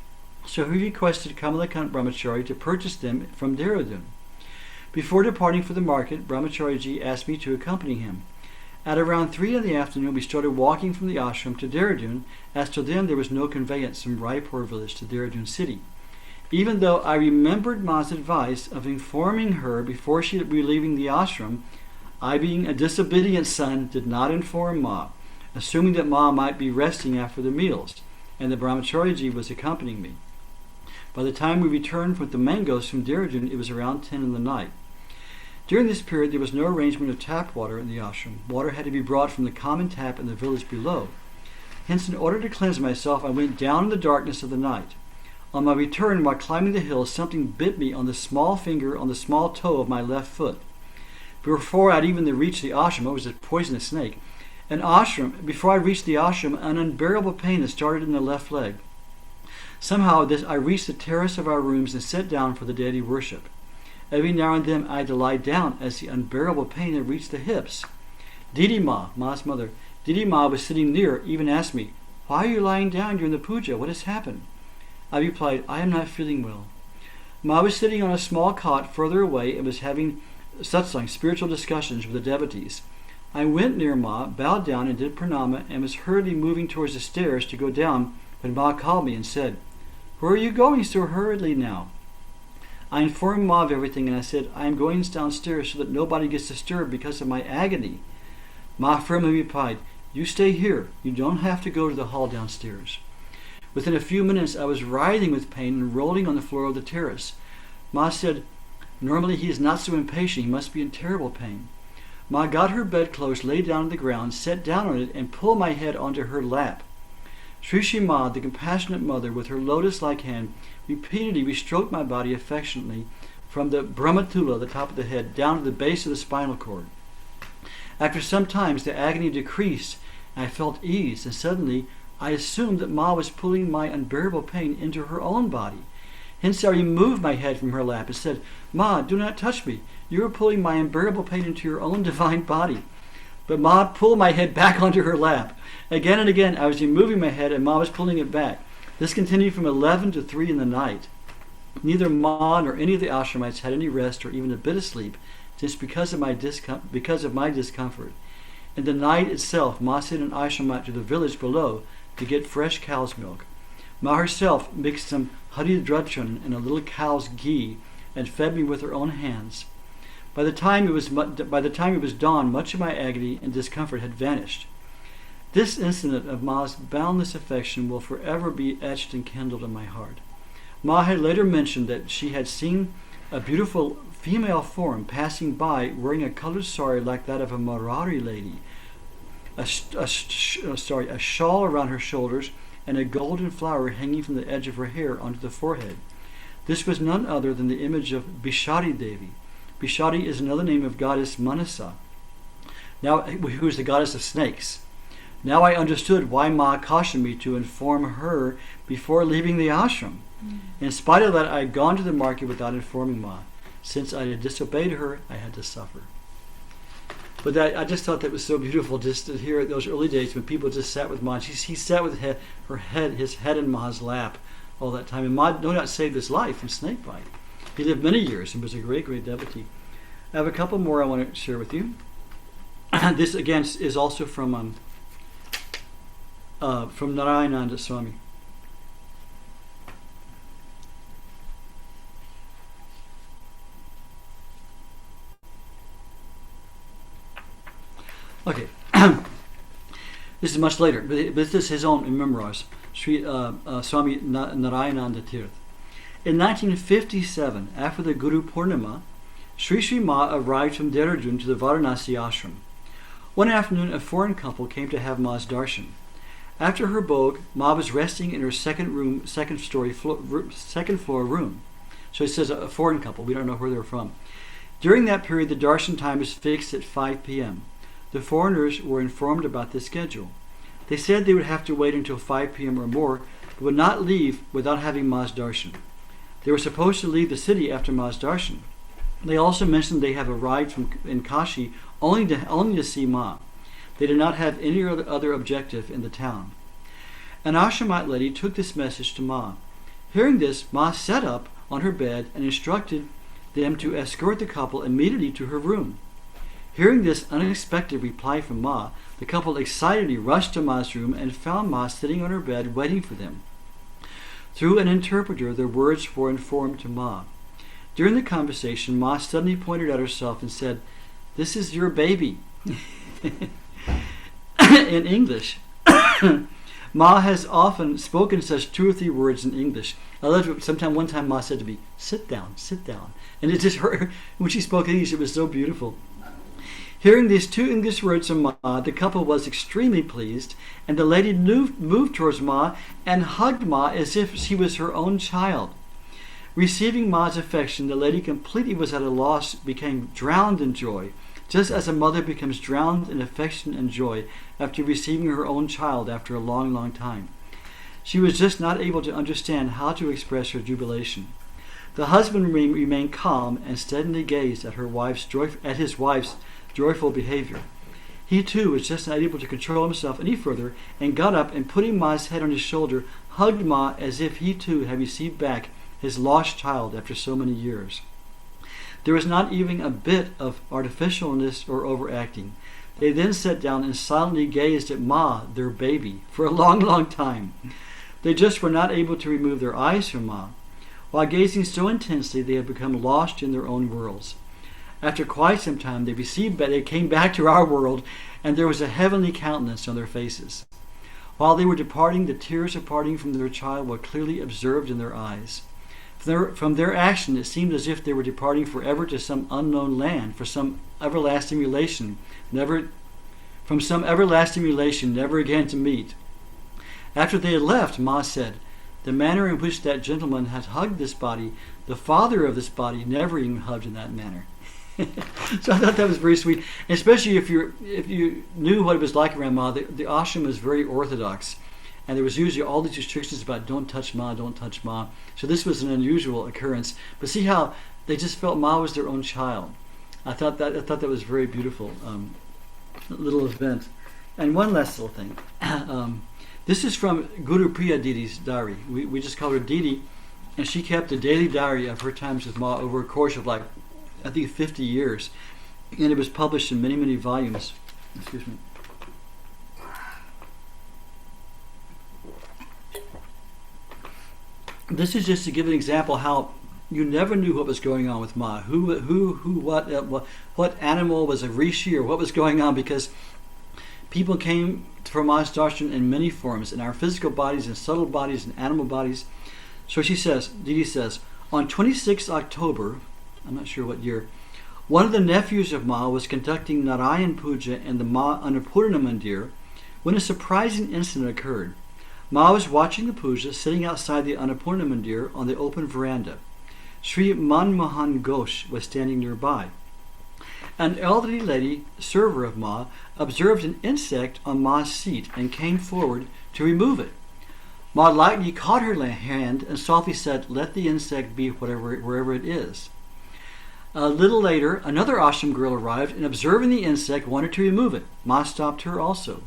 So he requested Kamalakant Brahmachari to purchase them from Dehradun. Before departing for the market, Brahmachariji asked me to accompany him. At around 3 in the afternoon, we started walking from the ashram to Dehradun, as till then there was no conveyance from Raipur village to Dehradun city. Even though I remembered Ma's advice of informing her before she would be leaving the ashram, I, being a disobedient son, did not inform Ma, assuming that Ma might be resting after the meals, and the Brahmachariji was accompanying me. By the time we returned with the mangoes from Dehradun, it was around 10 in the night. During this period, there was no arrangement of tap water in the ashram. Water had to be brought from the common tap in the village below. Hence, in order to cleanse myself, I went down in the darkness of the night. On my return, while climbing the hill, something bit me on the small finger on the small toe of my left foot. Before I'd even reached the ashram, it was a poisonous snake. Before I reached the ashram, an unbearable pain had started in the left leg. Somehow, I reached the terrace of our rooms and sat down for the daily worship. Every now and then I had to lie down as the unbearable pain had reached the hips. Didi Ma, Ma's mother, Didi Ma was sitting near, even asked me, "Why are you lying down during the puja? What has happened?" I replied, "I am not feeling well." Ma was sitting on a small cot further away and was having satsang, spiritual discussions with the devotees. I went near Ma, bowed down and did pranama, and was hurriedly moving towards the stairs to go down when Ma called me and said, "Where are you going so hurriedly now?" I informed Ma of everything, and I said, "I am going downstairs so that nobody gets disturbed because of my agony." Ma firmly replied, "You stay here. You don't have to go to the hall downstairs." Within a few minutes, I was writhing with pain and rolling on the floor of the terrace. Ma said, "Normally he is not so impatient. He must be in terrible pain." Ma got her bedclothes, lay down on the ground, sat down on it, and pulled my head onto her lap. Sri Sri Ma, the compassionate mother, with her lotus-like hand, repeatedly restroked my body affectionately from the Brahmatula, the top of the head, down to the base of the spinal cord. After some time, the agony decreased, and I felt ease, and suddenly I assumed that Ma was pulling my unbearable pain into her own body. Hence I removed my head from her lap and said, "Ma, do not touch me. You are pulling my unbearable pain into your own divine body." But Ma pulled my head back onto her lap. Again and again I was removing my head and Ma was pulling it back. This continued from 11 to 3 in the night. Neither Ma nor any of the ashramites had any rest or even a bit of sleep, just because of my discomfort. In the night itself, Ma sent an ashramite to the village below to get fresh cow's milk. Ma herself mixed some Hari Drachun in a little cow's ghee and fed me with her own hands. By the time it was dawn, much of my agony and discomfort had vanished. This incident of Ma's boundless affection will forever be etched and kindled in my heart. Ma had later mentioned that she had seen a beautiful female form passing by wearing a colored sari like that of a Marwari lady, a shawl around her shoulders, and a golden flower hanging from the edge of her hair onto the forehead. This was none other than the image of Bishari Devi. Bishari is another name of goddess Manasa, who is the goddess of snakes. Now I understood why Ma cautioned me to inform her before leaving the ashram. In spite of that, I had gone to the market without informing Ma. Since I had disobeyed her, I had to suffer. But I just thought that was so beautiful, just to hear those early days when people just sat with Ma. He sat with his head in Ma's lap all that time. And Ma no doubt saved his life from snake bite. He lived many years and was a great, great devotee. I have a couple more I want to share with you. This again is also from Narayananda Swami. Okay, this is much later, but this is his own memoirs, Swami Narayananda Tirth. In 1957, after the Guru Purnima, Sri Ma arrived from Dehradun to the Varanasi ashram. One afternoon, a foreign couple came to have Ma's darshan. After her bhog, Ma was resting in her second floor room. So it says a foreign couple. We don't know where they're from. During that period, the darshan time was fixed at 5 p.m. The foreigners were informed about this schedule. They said they would have to wait until 5 p.m. or more, but would not leave without having Ma's darshan. They were supposed to leave the city after Ma's darshan. They also mentioned they have arrived in Kashi only to see Ma. They did not have any other objective in the town. An ashramite lady took this message to Ma. Hearing this, Ma sat up on her bed and instructed them to escort the couple immediately to her room. Hearing this unexpected reply from Ma, the couple excitedly rushed to Ma's room and found Ma sitting on her bed waiting for them. Through an interpreter, their words were informed to Ma. During the conversation, Ma suddenly pointed at herself and said, "This is your baby." In English. Ma has often spoken such 2 or 3 words in English. I loved it. One time Ma said to me, sit down. And it just hurt. When she spoke English, it was so beautiful. Hearing these 2 English words from Ma, the couple was extremely pleased, and the lady moved towards Ma and hugged Ma as if she was her own child. Receiving Ma's affection, the lady completely was at a loss, became drowned in joy, just as a mother becomes drowned in affection and joy after receiving her own child after a long, long time. She was just not able to understand how to express her jubilation. The husband remained calm and steadily gazed at his wife's joyful behavior. He too was just not able to control himself any further and got up and, putting Ma's head on his shoulder, hugged Ma as if he too had received back his lost child after so many years. There was not even a bit of artificialness or overacting. They then sat down and silently gazed at Ma, their baby, for a long, long time. They just were not able to remove their eyes from Ma. While gazing so intensely, they had become lost in their own worlds. After quite some time, they came back to our world, and there was a heavenly countenance on their faces. While they were departing, the tears of parting from their child were clearly observed in their eyes. From their action, it seemed as if they were departing forever to some unknown land, for some everlasting relation, never again to meet. After they had left, Ma said, "The manner in which that gentleman had hugged this body, the father of this body never even hugged in that manner." So I thought that was very sweet, especially if you knew what it was like around Ma. The ashram was very orthodox, and there was usually all these restrictions about don't touch Ma, don't touch Ma. So this was an unusual occurrence. But see how they just felt Ma was their own child. I thought that was very beautiful little event. And one last little thing. This is from Guru Priya Didi's diary. We just called her Didi, and she kept a daily diary of her times with Ma over a course of I think 50 years. And it was published in many, many volumes. Excuse me. this is just to give an example how you never knew what was going on with Ma. What animal was a rishi or what was going on, because people came for Ma's darshan in many forms, in our physical bodies, in subtle bodies, in animal bodies. So she says, Didi says, on 26 October, I'm not sure what year, one of the nephews of Ma was conducting Narayan Puja in the Ma Annapurna Mandir when a surprising incident occurred. Ma was watching the puja sitting outside the Annapurna Mandir on the open veranda. Sri Manmohan Ghosh was standing nearby. An elderly lady, server of Ma, observed an insect on Ma's seat and came forward to remove it. Ma lightly caught her hand and softly said, "Let the insect be wherever it is." A little later, another ashram girl arrived and, observing the insect, wanted to remove it. Ma stopped her also.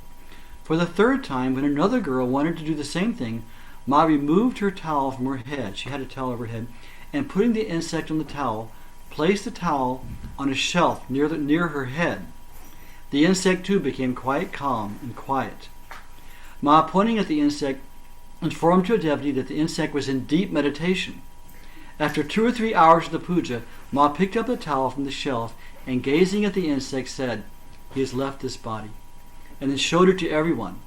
For the third time, when another girl wanted to do the same thing, Ma removed her towel from her head. She had a towel over her head, and putting the insect on the towel, placed the towel on a shelf near her head. The insect too became quite calm and quiet. Ma, pointing at the insect, informed to a devotee that the insect was in deep meditation. After 2 or 3 hours of the puja, Ma picked up the towel from the shelf and, gazing at the insect, said, "He has left this body," and then showed it to everyone.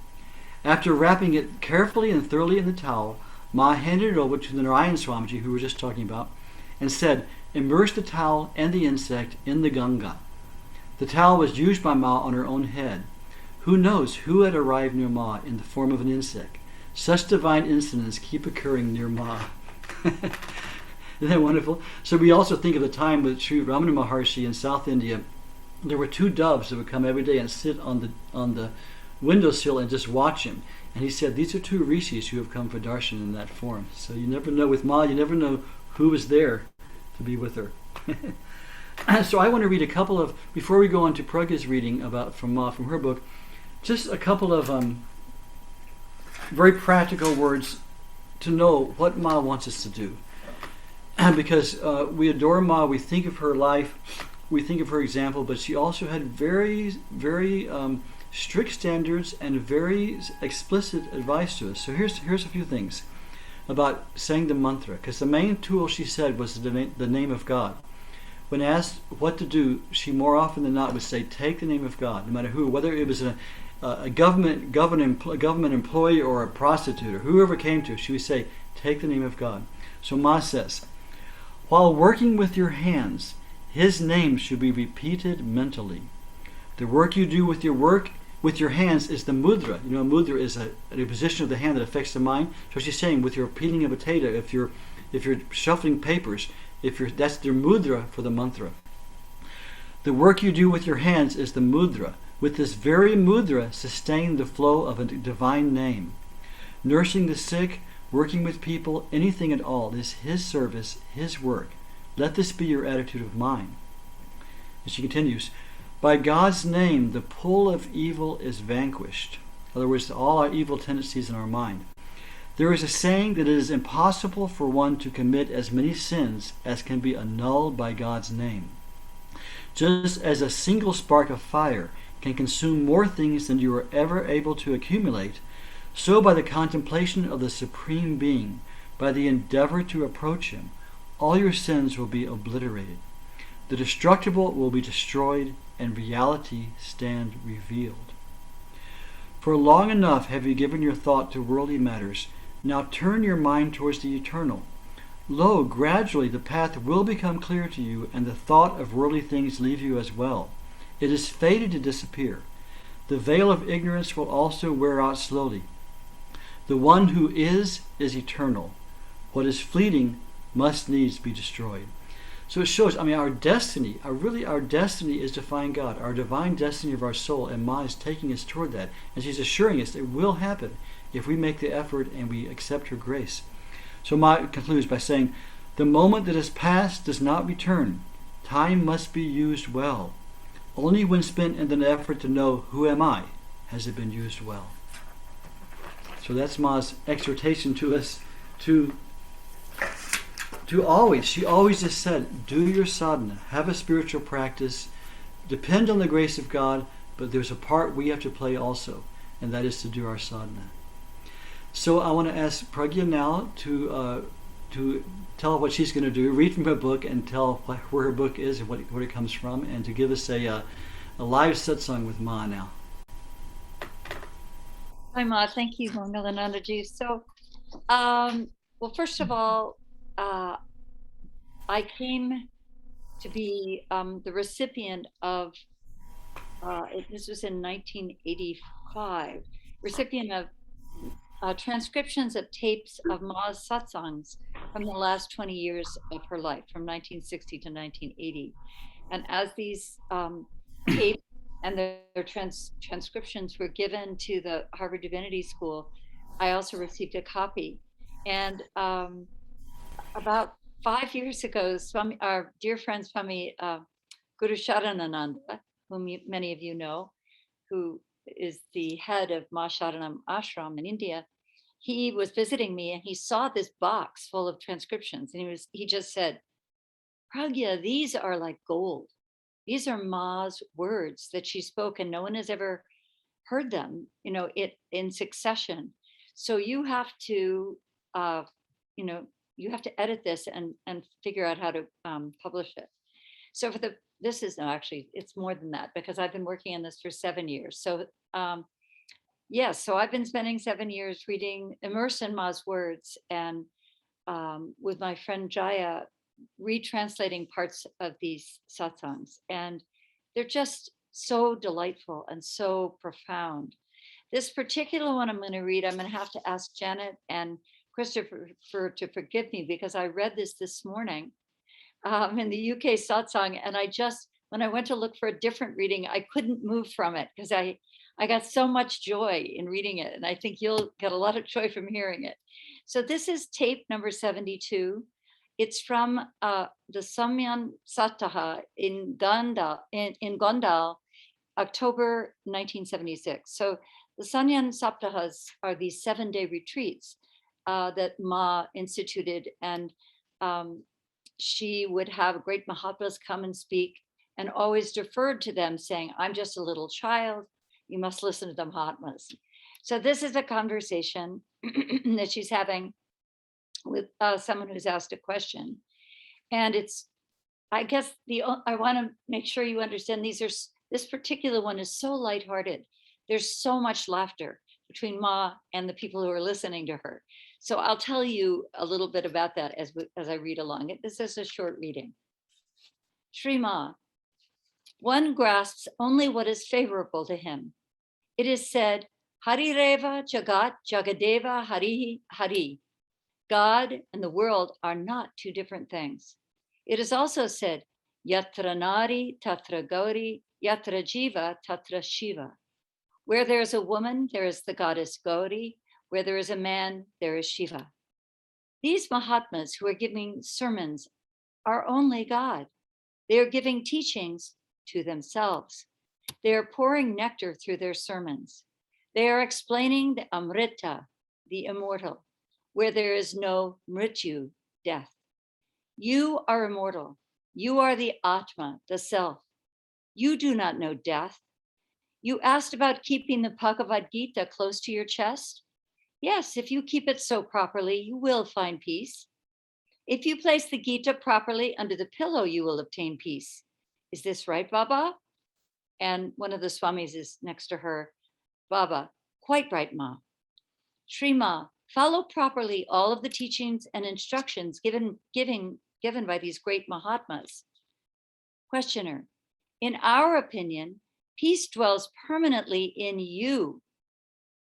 After wrapping it carefully and thoroughly in the towel, Ma handed it over to the Narayan Swamiji, who we were just talking about, and said, "Immerse the towel and the insect in the Ganga." The towel was used by Ma on her own head. Who knows who had arrived near Ma in the form of an insect? Such divine incidents keep occurring near Ma. Isn't that wonderful? So we also think of the time with Sri Ramana Maharshi in South India. There were 2 doves that would come every day and sit on the windowsill and just watch him. And he said, these are 2 rishis who have come for darshan in that form. So you never know with Ma, you never know who was there to be with her. So I want to read a couple of, before we go on to Pragya's reading about from Ma, from her book, just a couple of very practical words to know what Ma wants us to do. Because we adore Ma, we think of her life, we think of her example, but she also had very, very strict standards and very explicit advice to us. So here's a few things about saying the mantra, because the main tool, she said, was the name of God. When asked what to do, she more often than not would say, take the name of God, no matter who, whether it was a government employee or a prostitute or whoever came to her, she would say, take the name of God. So Ma says, while working with your hands, His name should be repeated mentally. The work you do with your hands is the mudra. You know, mudra is a position of the hand that affects the mind. So she's saying, with your peeling a potato, if you're shuffling papers, that's the mudra for the mantra. The work you do with your hands is the mudra. With this very mudra, sustain the flow of a divine name. Nursing the sick, working with people, anything at all is His service, His work. Let this be your attitude of mind. And she continues, by God's name, the pull of evil is vanquished. In other words, all our evil tendencies in our mind. There is a saying that it is impossible for one to commit as many sins as can be annulled by God's name. Just as a single spark of fire can consume more things than you are ever able to accumulate, so by the contemplation of the Supreme Being, by the endeavor to approach Him, all your sins will be obliterated. The destructible will be destroyed, and reality stand revealed. For long enough have you given your thought to worldly matters. Now turn your mind towards the eternal. Lo, gradually the path will become clear to you, and the thought of worldly things leave you as well. It is fated to disappear. The veil of ignorance will also wear out slowly. The one who is eternal. What is fleeting must needs be destroyed. So it shows, our destiny, our destiny is to find God, our divine destiny of our soul, and Ma is taking us toward that. And she's assuring us it will happen if we make the effort and we accept her grace. So Ma concludes by saying, the moment that has passed does not return. Time must be used well. Only when spent in an effort to know who am I has it been used well. So that's Ma's exhortation to us to always, she always just said, do your sadhana, have a spiritual practice, depend on the grace of God, but there's a part we have to play also, and that is to do our sadhana. So I want to ask Pragya now to to tell what she's going to do, read from her book, and tell where her book is and what it comes from, and to give us a live satsang with Ma now. Hi, Ma. Thank you, Mangalanandaji. So, well, first of all, I came to be the recipient of, this was in 1985, recipient of transcriptions of tapes of Ma's satsangs from the last 20 years of her life, from 1960 to 1980. And as these tapes and their transcriptions were given to the Harvard Divinity School, I also received a copy. And about 5 years ago, our dear friend Swami Guru Sharanananda, whom many of you know, who is the head of Ma Sharanam Ashram in India, he was visiting me and he saw this box full of transcriptions, and he just said, "Pragya, these are like gold. These are Ma's words that she spoke, and no one has ever heard them, in succession. So you have to, you have to edit this and figure out how to publish it." So this is actually, it's more than that, because I've been working on this for 7 years. So yes, so I've been spending 7 years immersed in Ma's words, and with my friend Jaya, retranslating parts of these satsangs. And they're just so delightful and so profound. This particular one I'm going to read, I'm going to have to ask Janet and Christopher to forgive me, because I read this morning in the UK satsang, and when I went to look for a different reading, I couldn't move from it, because I got so much joy in reading it, and I think you'll get a lot of joy from hearing it. So this is tape number 72. It's from the Samyan Saptaha in Gondal, October 1976. So the Samyan Saptahas are these 7-day retreats that Ma instituted, and she would have great Mahatmas come and speak, and always deferred to them, saying, "I'm just a little child, you must listen to the Mahatmas." So this is a conversation that she's having with someone who's asked a question. And I guess I want to make sure you understand, this particular one is so lighthearted. There's so much laughter between Ma and the people who are listening to her. So I'll tell you a little bit about that as I read along it. This is a short reading. Shri Ma, one grasps only what is favorable to him. It is said, Hari Reva Jagat Jagadeva Hari Hari. God and the world are not two different things. It is also said, Yatra Nari Tatra Gauri, Yatra Jiva Tatra Shiva. Where there is a woman, there is the goddess Gauri. Where there is a man, there is Shiva. These Mahatmas who are giving sermons are only God. They are giving teachings to themselves. They are pouring nectar through their sermons. They are explaining the Amrita, the immortal, where there is no mrityu, death. You are immortal. You are the Atma, the self. You do not know death. You asked about keeping the Bhagavad Gita close to your chest. Yes, if you keep it so properly, you will find peace. If you place the Gita properly under the pillow, you will obtain peace. Is this right, Baba? And one of the Swamis is next to her. Baba, quite right, Ma. Shri Ma, follow properly all of the teachings and instructions given by these great Mahatmas. Questioner, in our opinion, peace dwells permanently in you.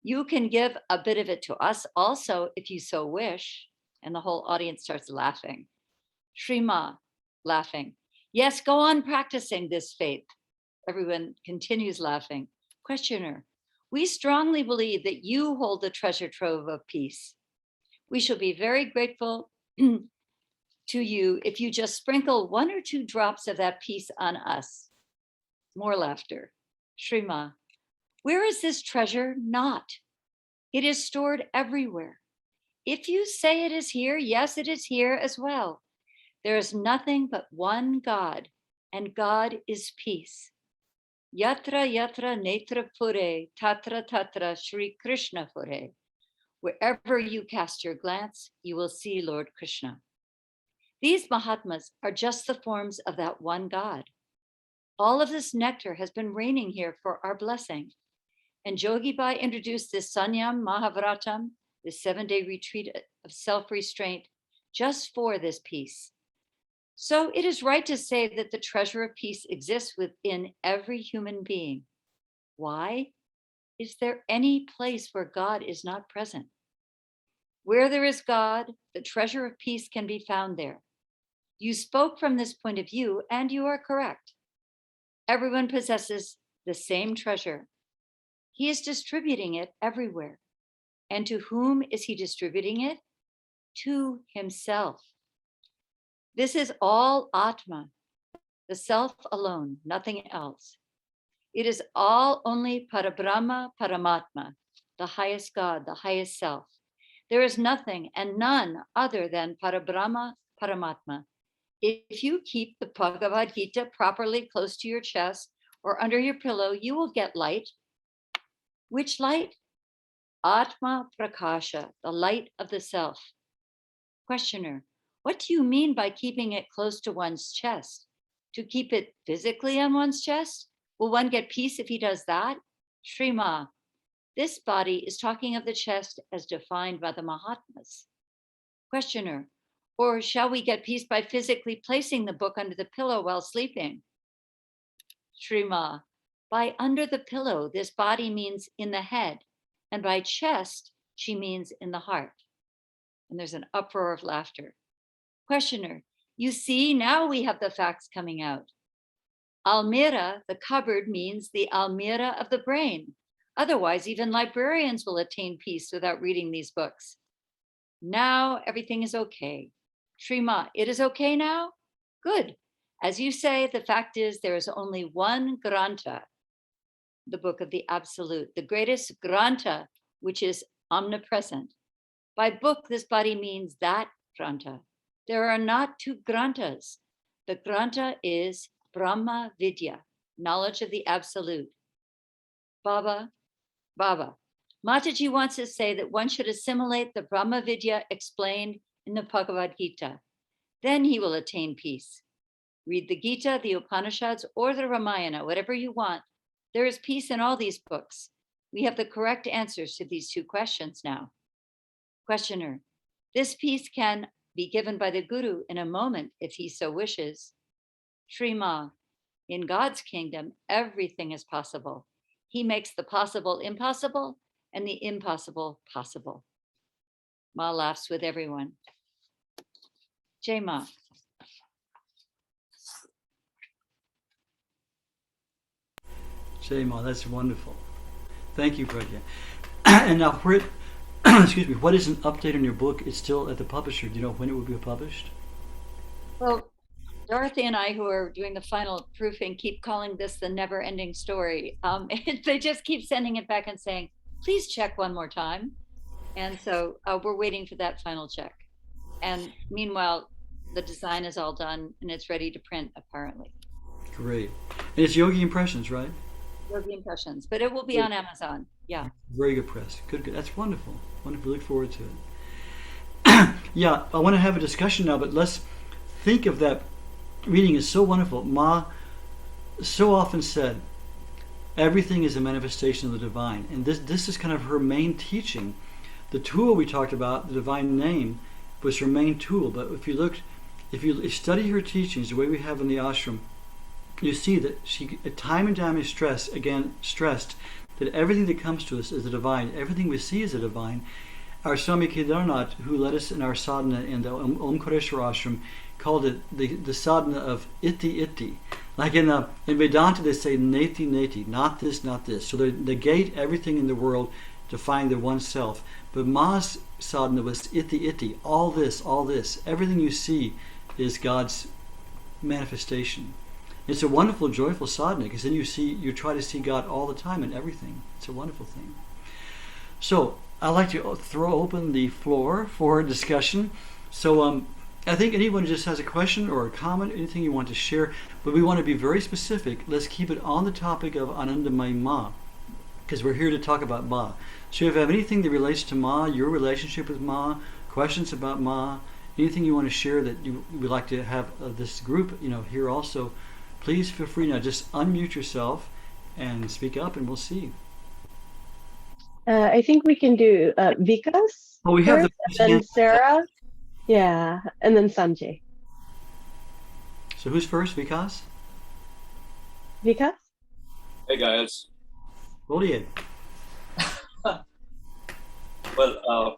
You can give a bit of it to us also if you so wish. And the whole audience starts laughing. Shri Ma, laughing. Yes, go on practicing this faith. Everyone continues laughing. Questioner, we strongly believe that you hold the treasure trove of peace. We shall be very grateful to you if you just sprinkle 1 or 2 drops of that peace on us. More laughter. Shri Ma, where is this treasure not? It is stored everywhere. If you say it is here, yes, it is here as well. There is nothing but one God, and God is peace. Yatra yatra netra pure, tatra tatra Shri Krishna pure. Wherever you cast your glance, you will see Lord Krishna. These Mahatmas are just the forms of that one God. All of this nectar has been raining here for our blessing. And Jogi Bai introduced this Sanyam Mahavratam, this 7-day retreat of self-restraint, just for this peace. So it is right to say that the treasure of peace exists within every human being. Why? Is there any place where God is not present? Where there is God, the treasure of peace can be found there. You spoke from this point of view, and you are correct. Everyone possesses the same treasure. He is distributing it everywhere. And to whom is he distributing it? To himself. This is all Atma, the self alone, nothing else. It is all only Parabrahma, Paramatma, the highest God, the highest self. There is nothing and none other than Parabrahma, Paramatma. If you keep the Bhagavad Gita properly close to your chest or under your pillow, you will get light. Which light? Atma Prakasha, the light of the self. Questioner, what do you mean by keeping it close to one's chest? To keep it physically on one's chest? Will one get peace if he does that? Shrima, this body is talking of the chest as defined by the Mahatmas. Questioner, or shall we get peace by physically placing the book under the pillow while sleeping? Shrima, by under the pillow, this body means in the head, and by chest, she means in the heart. And there's an uproar of laughter. Questioner, you see, now we have the facts coming out. Almira, the cupboard, means the Almira of the brain. Otherwise, even librarians will attain peace without reading these books. Now everything is okay. Shrima, it is okay now? Good. As you say, the fact is there is only one Granta, the book of the Absolute, the greatest Granta, which is omnipresent. By book, this body means that Granta. There are not two Grantas. The Granta is Brahma Vidya, knowledge of the Absolute. Baba, Mataji wants to say that one should assimilate the Brahma Vidya explained in the Bhagavad Gita. Then he will attain peace. Read the Gita, the Upanishads, or the Ramayana, whatever you want. There is peace in all these books. We have the correct answers to these two questions now. Questioner, this peace can be given by the Guru in a moment if he so wishes. Shrima, in God's kingdom, everything is possible. He makes the possible impossible and the impossible possible. Ma laughs with everyone. Jai Ma. Jai Ma, that's wonderful. Thank you, Pragya. And now, excuse me, what is an update on your book? It's still at the publisher. Do you know when it will be published? Well, Dorothy and I, who are doing the final proofing, keep calling this the never-ending story. They just keep sending it back and saying, please check one more time. And so we're waiting for that final check. And meanwhile, the design is all done and it's ready to print, apparently. Great. And it's Yogi Impressions, right? Yogi Impressions, but it will be on Amazon. Yeah. Very good press. Good. That's wonderful. Wonderful. Look forward to it. Yeah, I want to have a discussion now, but let's think of that. Reading is so wonderful. Ma so often said, everything is a manifestation of the divine. And this is kind of her main teaching. The tool we talked about, the divine name, was her main tool. But if you study her teachings, the way we have in the ashram, you see that she time and time is stressed that everything that comes to us is the divine. Everything we see is the divine. Our Swami Kedarnath, who led us in our sadhana in the Omkareshwar ashram, called it the sadhana of iti. Like in Vedanta, they say neti, not this, not this. So they negate everything in the world to find the one self. But Ma's sadhana was iti, all this. Everything you see is God's manifestation. It's a wonderful, joyful sadhana because then you try to see God all the time in everything. It's a wonderful thing. So I'd like to throw open the floor for discussion. So I think anyone who just has a question or a comment, anything you want to share, but we want to be very specific. Let's keep it on the topic of Anandamayi Ma. because we're here to talk about Ma. So if you have anything that relates to Ma, your relationship with Ma, questions about Ma, anything you want to share that you would like to have this group, here also, please feel free now. Just unmute yourself and speak up, and we'll see. I think we can do Vikas Oh, we have first, and then Sarah. Yeah, and then Sanjay. So who's first, Vikas? Vikas? Hey guys. Boliye. Well,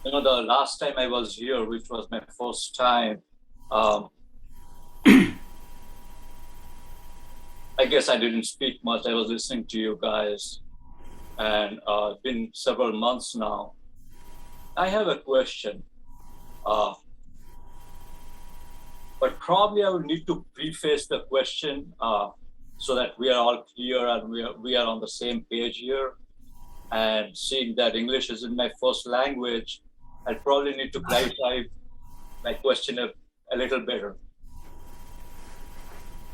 the last time I was here, which was my first time, I guess I didn't speak much. I was listening to you guys, and it's been several months now. I have a question, but probably I will need to preface the question so that we are all clear and we are on the same page here. And seeing that English isn't my first language, I probably need to clarify my question a little better.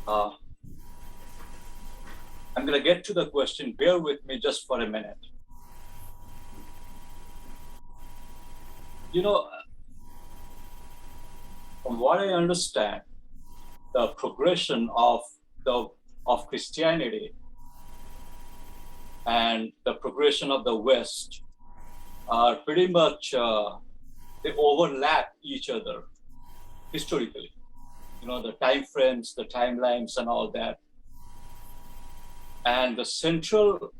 I'm going to get to the question. Bear with me just for a minute. From what I understand, the progression of Christianity and the progression of the West are pretty much, they overlap each other historically. The time frames, the timelines and all that. And the central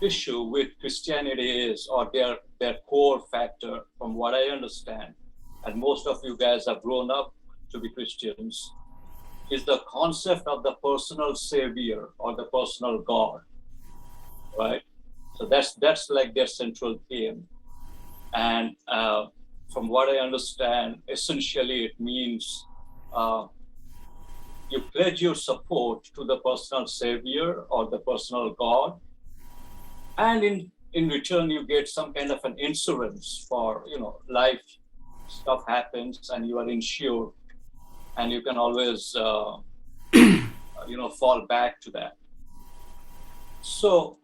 issue with Christianity is, or their core factor, from what I understand, and most of you guys have grown up to be Christians, is the concept of the personal savior or the personal God, right? So that's like their central theme. And from what I understand, essentially it means you pledge your support to the personal savior or the personal God, and in return you get some kind of an insurance for life. Stuff happens and you are insured, and you can always fall back to that. So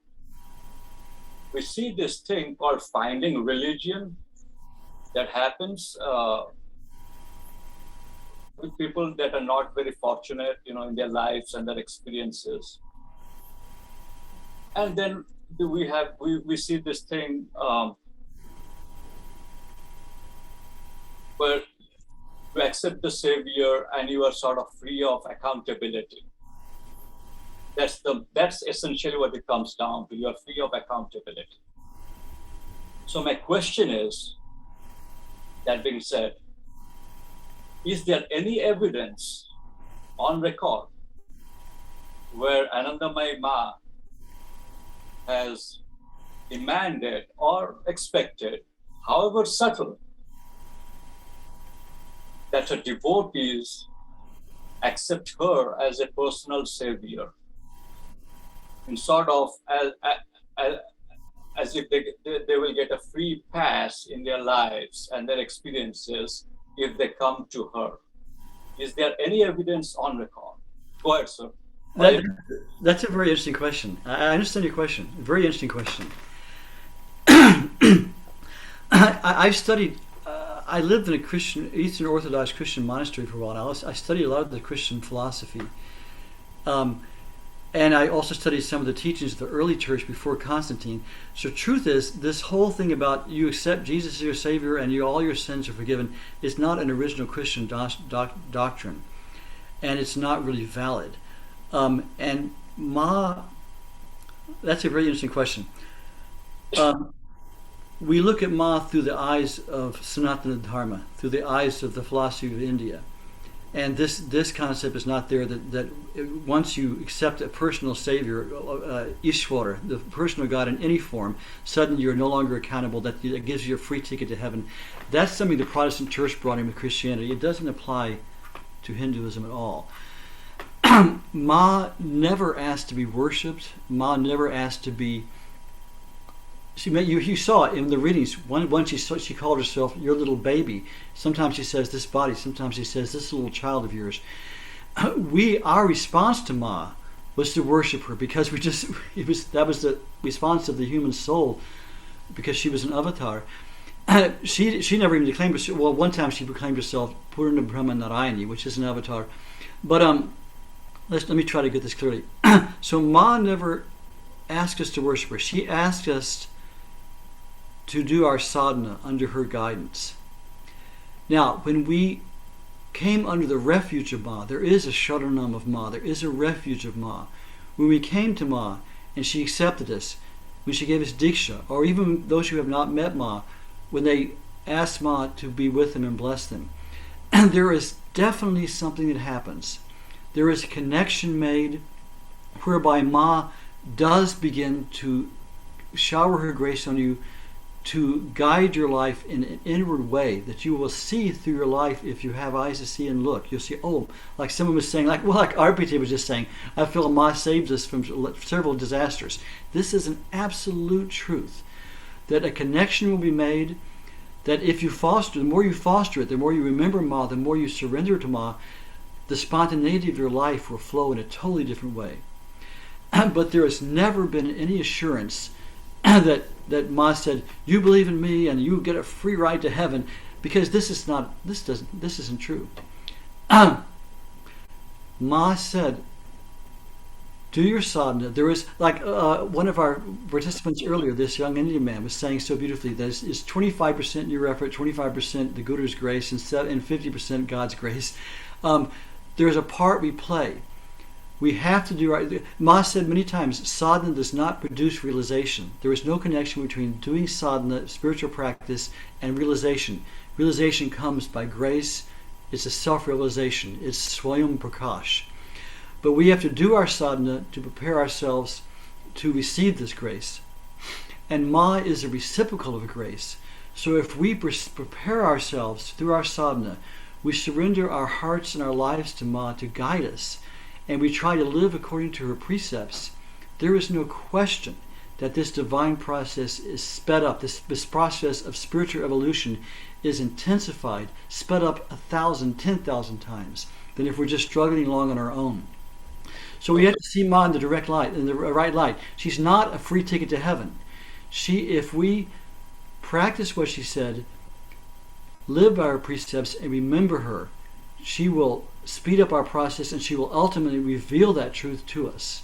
we see this thing called finding religion that happens with people that are not very fortunate, in their lives and their experiences. And then we see this thing where you accept the savior and you are sort of free of accountability. That's essentially what it comes down to. You are free of accountability. So my question is, that being said, is there any evidence on record where Anandamayi Ma has demanded or expected, however subtle, that her devotees accept her as a personal savior, and sort of as if they will get a free pass in their lives and their experiences if they come to her? Is there any evidence on record? Go ahead, sir. That's a very interesting question. I understand your question. Very interesting question. I've studied. I lived in a Christian, Eastern Orthodox Christian monastery for a while. I studied a lot of the Christian philosophy. And I also studied some of the teachings of the early church before Constantine. So truth is, this whole thing about you accept Jesus as your Savior and all your sins are forgiven is not an original Christian doctrine. And it's not really valid. And Ma, that's a very interesting question. We look at Ma through the eyes of Sanatana Dharma, through the eyes of the philosophy of India. And this concept is not there, that once you accept a personal savior, Ishwara, the personal God in any form, suddenly you're no longer accountable, that gives you a free ticket to heaven. That's something the Protestant church brought in with Christianity. It doesn't apply to Hinduism at all. Ma never asked to be worshipped. Ma never asked to be... You saw it in the readings. Once she called herself your little baby. Sometimes she says this body. Sometimes she says this little child of yours. Our response to Ma was to worship her, because that was the response of the human soul, because she was an avatar. She never even declaimed herself. Well, one time she proclaimed herself Purna Brahma Narayani, which is an avatar. But let me try to get this clearly. So Ma never asked us to worship her. She asked us to do our sadhana under her guidance. Now, when we came under the refuge of Ma, there is a sharanam of Ma, there is a refuge of Ma. When we came to Ma and she accepted us, when she gave us diksha, or even those who have not met Ma, when they asked Ma to be with them and bless them, there is definitely something that happens. There is a connection made whereby Ma does begin to shower her grace on you, to guide your life in an inward way that you will see through your life. If you have eyes to see and look, you'll see, oh, like someone was saying, like RPT was just saying, I feel Ma saved us from several disasters. This is an absolute truth, that a connection will be made, that if you foster, the more you foster it, the more you remember Ma, the more you surrender to Ma, the spontaneity of your life will flow in a totally different way. But there has never been any assurance that Ma said, you believe in me and you get a free ride to heaven, because this isn't true. Ma said, do your sadhana. There is, like one of our participants earlier, this young Indian man was saying so beautifully, that it's 25% your effort, 25% the Guru's grace, and 50% God's grace. There's a part we play. We have to do right. Ma said many times, sadhana does not produce realization. There is no connection between doing sadhana, spiritual practice, and realization. Realization comes by grace. It's a self-realization. It's swayam prakash. But we have to do our sadhana to prepare ourselves to receive this grace. And Ma is a reciprocal of grace. So if we prepare ourselves through our sadhana, we surrender our hearts and our lives to Ma to guide us, and we try to live according to her precepts, there is no question that this divine process is sped up. This process of spiritual evolution is intensified, sped up 1,000, 10,000 times than if we're just struggling along on our own. So we have to see Ma in the direct light, in the right light. She's not a free ticket to heaven. If we practice what she said, live by her precepts, and remember her, she will speed up our process, and she will ultimately reveal that truth to us.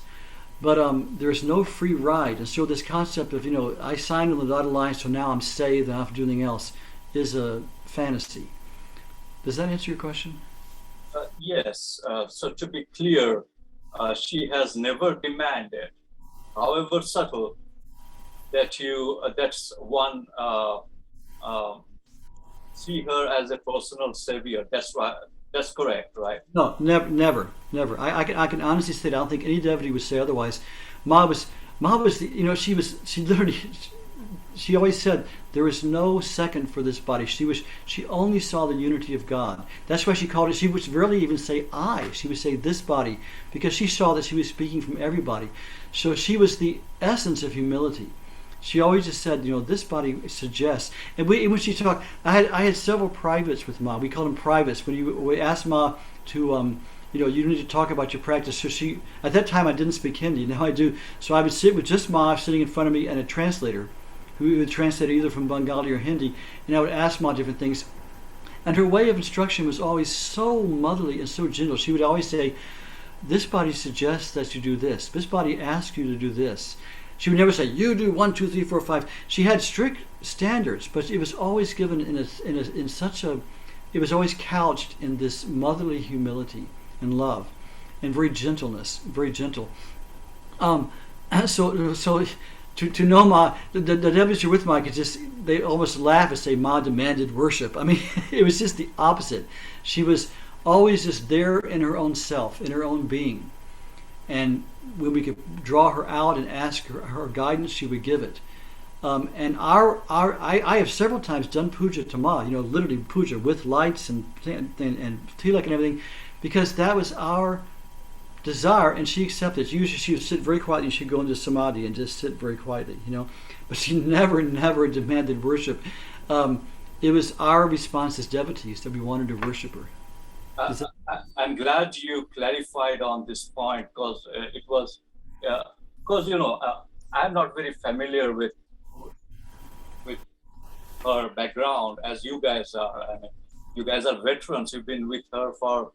But there's no free ride. And so this concept of, I signed on the dotted line, so now I'm saved and I don't have to do anything else, is a fantasy. Does that answer your question? Yes. So to be clear, she has never demanded, however subtle, that that's one, see her as a personal savior. That's right. That's correct, right? No, never. I can honestly say that I don't think any devotee would say otherwise. Ma was she always said there is no second for this body. She only saw the unity of God. That's why she called it. She would rarely even say I. She would say this body, because she saw that she was speaking from everybody. So she was the essence of humility. She always just said, this body suggests. And when she talked, I had several privates with Ma. We called them privates. When we asked Ma to, you need to talk about your practice. So at that time I didn't speak Hindi. Now I do. So I would sit with just Ma sitting in front of me and a translator, who would translate either from Bengali or Hindi. And I would ask Ma different things. And her way of instruction was always so motherly and so gentle. She would always say, this body suggests that you do this. This body asks you to do this. She would never say, you do 1, 2, 3, 4, 5. She had strict standards, but it was always given it was always couched in this motherly humility and love and very gentleness, very gentle. So to know Ma, the devotees who were with Ma they almost laugh and say Ma demanded worship. I mean, it was just the opposite. She was always just there in her own self, in her own being. And when we could draw her out and ask her guidance, she would give it. And I have several times done puja to Ma, literally puja with lights and tilak and everything, because that was our desire, and she accepted. Usually she would sit very quietly, and she'd go into samadhi and just sit very quietly, But she never demanded worship. It was our response as devotees that we wanted to worship her. I'm glad you clarified on this point because it was, because I'm not very familiar with her background as you guys are. I mean, you guys are veterans. You've been with her for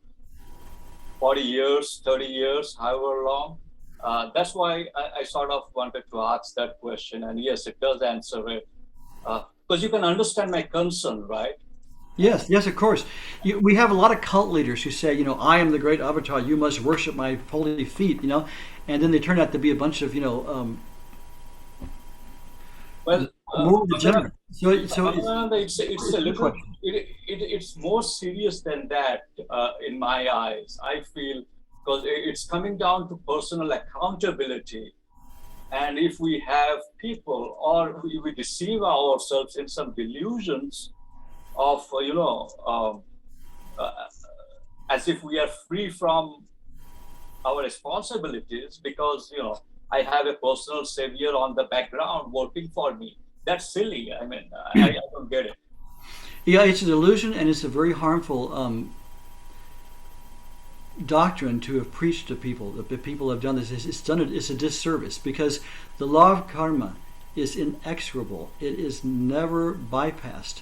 40 years, 30 years, however long. That's why I sort of wanted to ask that question. And yes, it does answer it. Because you can understand my concern, right? Yes, yes, of course. We have a lot of cult leaders who say, I am the great avatar. You must worship my holy feet, and then they turn out to be a bunch of, more degenerate. So it's a little. It's more serious than that in my eyes. I feel because it's coming down to personal accountability. And if we have people or we deceive ourselves in some delusions of, as if we are free from our responsibilities because, I have a personal savior on the background working for me. That's silly. I mean, I don't get it. Yeah, it's a delusion and it's a very harmful doctrine to have preached to people. The people have done this. It's a disservice because the law of karma is inexorable. It is never bypassed.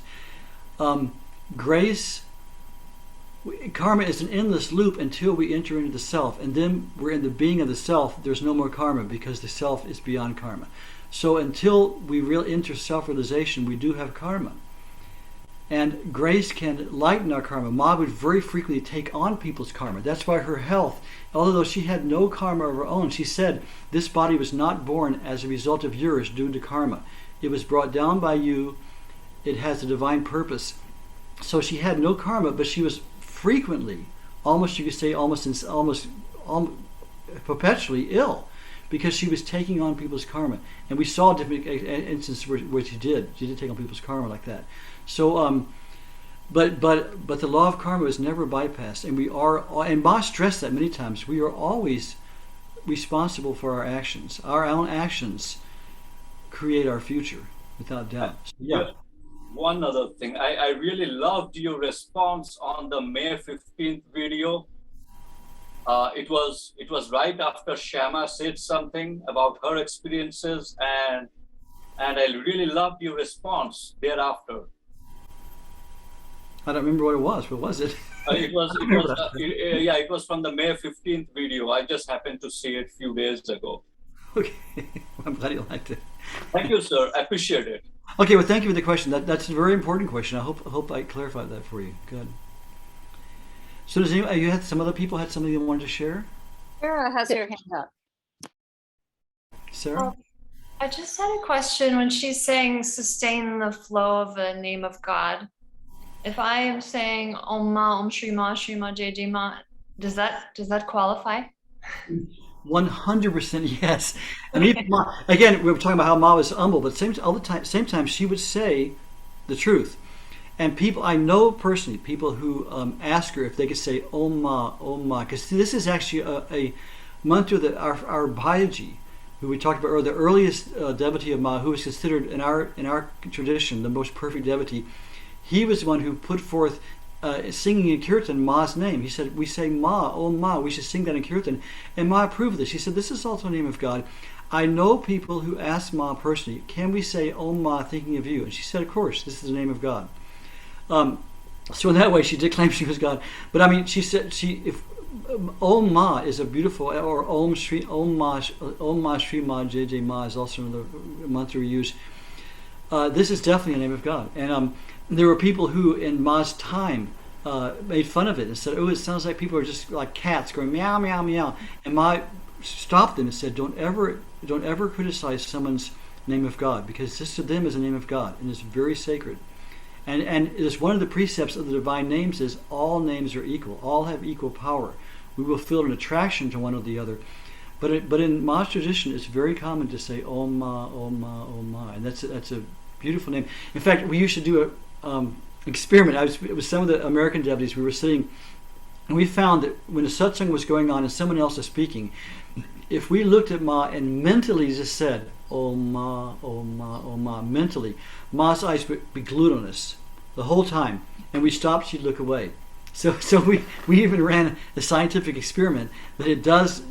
Karma is an endless loop until we enter into the self, and then we're in the being of the self. There's no more karma because the self is beyond karma. So until we really enter self-realization, we do have karma. And grace can lighten our karma. Ma would very frequently take on people's karma. That's why her health, although she had no karma of her own, she said, this body was not born as a result of yours due to karma. It was brought down by you. It has a divine purpose. So she had no karma, but she was frequently, almost you could say almost perpetually ill because she was taking on people's karma. And we saw different instances where she did take on people's karma like that. So, but the law of karma is never bypassed, and we are. And Ma stressed that many times. We are always responsible for our actions. Our own actions create our future, without doubt. So, yeah. One other thing, I really loved your response on the May 15th video. It was right after Shama said something about her experiences, and I really loved your response thereafter. I don't remember what it was. What was it? It was from the May 15th video. I just happened to see it a few days ago. Okay, I'm glad you liked it. Thank you, sir. I appreciate it. Okay, well, thank you for the question. That's a very important question. I hope I clarified that for you. Good. So does anyone, some other people had something they wanted to share? Sarah has her hand up. Sarah? I just had a question when she's saying sustain the flow of the name of God. If I am saying Om Ma, Om Shri Ma, Shri Ma, Jai Jai Ma, does that qualify? 100% yes. And even again, we were talking about how Ma was humble, but same time she would say the truth. And people, I know personally, people who ask her if they could say Om Ma, because this is actually a mantra that our Bhayaji, who we talked about earlier, the earliest devotee of Ma, who was considered in our tradition the most perfect devotee, he was the one who put forth singing in Kirtan Ma's name. He said, we say Ma, Om Ma, we should sing that in Kirtan. And Ma approved of this. He said, this is also the name of God. I know people who ask Ma personally, can we say Om Ma thinking of you? And she said, of course, this is the name of God. So in that way, she did claim she was God. But I mean, she said, if Om Ma is a beautiful, or Om Ma Shri Ma Jai Jai Ma is also another mantra we use. This is definitely a name of God. And there were people who, in Ma's time, made fun of it and said, "Oh, it sounds like people are just like cats going meow meow meow." And Ma stopped them and said, "Don't ever criticize someone's name of God, because this to them is a name of God and it's very sacred." And it's one of the precepts of the divine names is all names are equal, all have equal power. We will feel an attraction to one or the other. But in Ma's tradition, it's very common to say Om Ma, Om Ma, Om Ma, and that's a beautiful name. In fact, we used to do a experiment. It was some of the American devotees. We were sitting, and we found that when a satsang was going on and someone else was speaking, if we looked at Ma and mentally just said Om Ma, Om Ma, Om Ma, mentally, Ma's eyes would be glued on us the whole time, and we stopped. She'd look away. So we even ran a scientific experiment that it does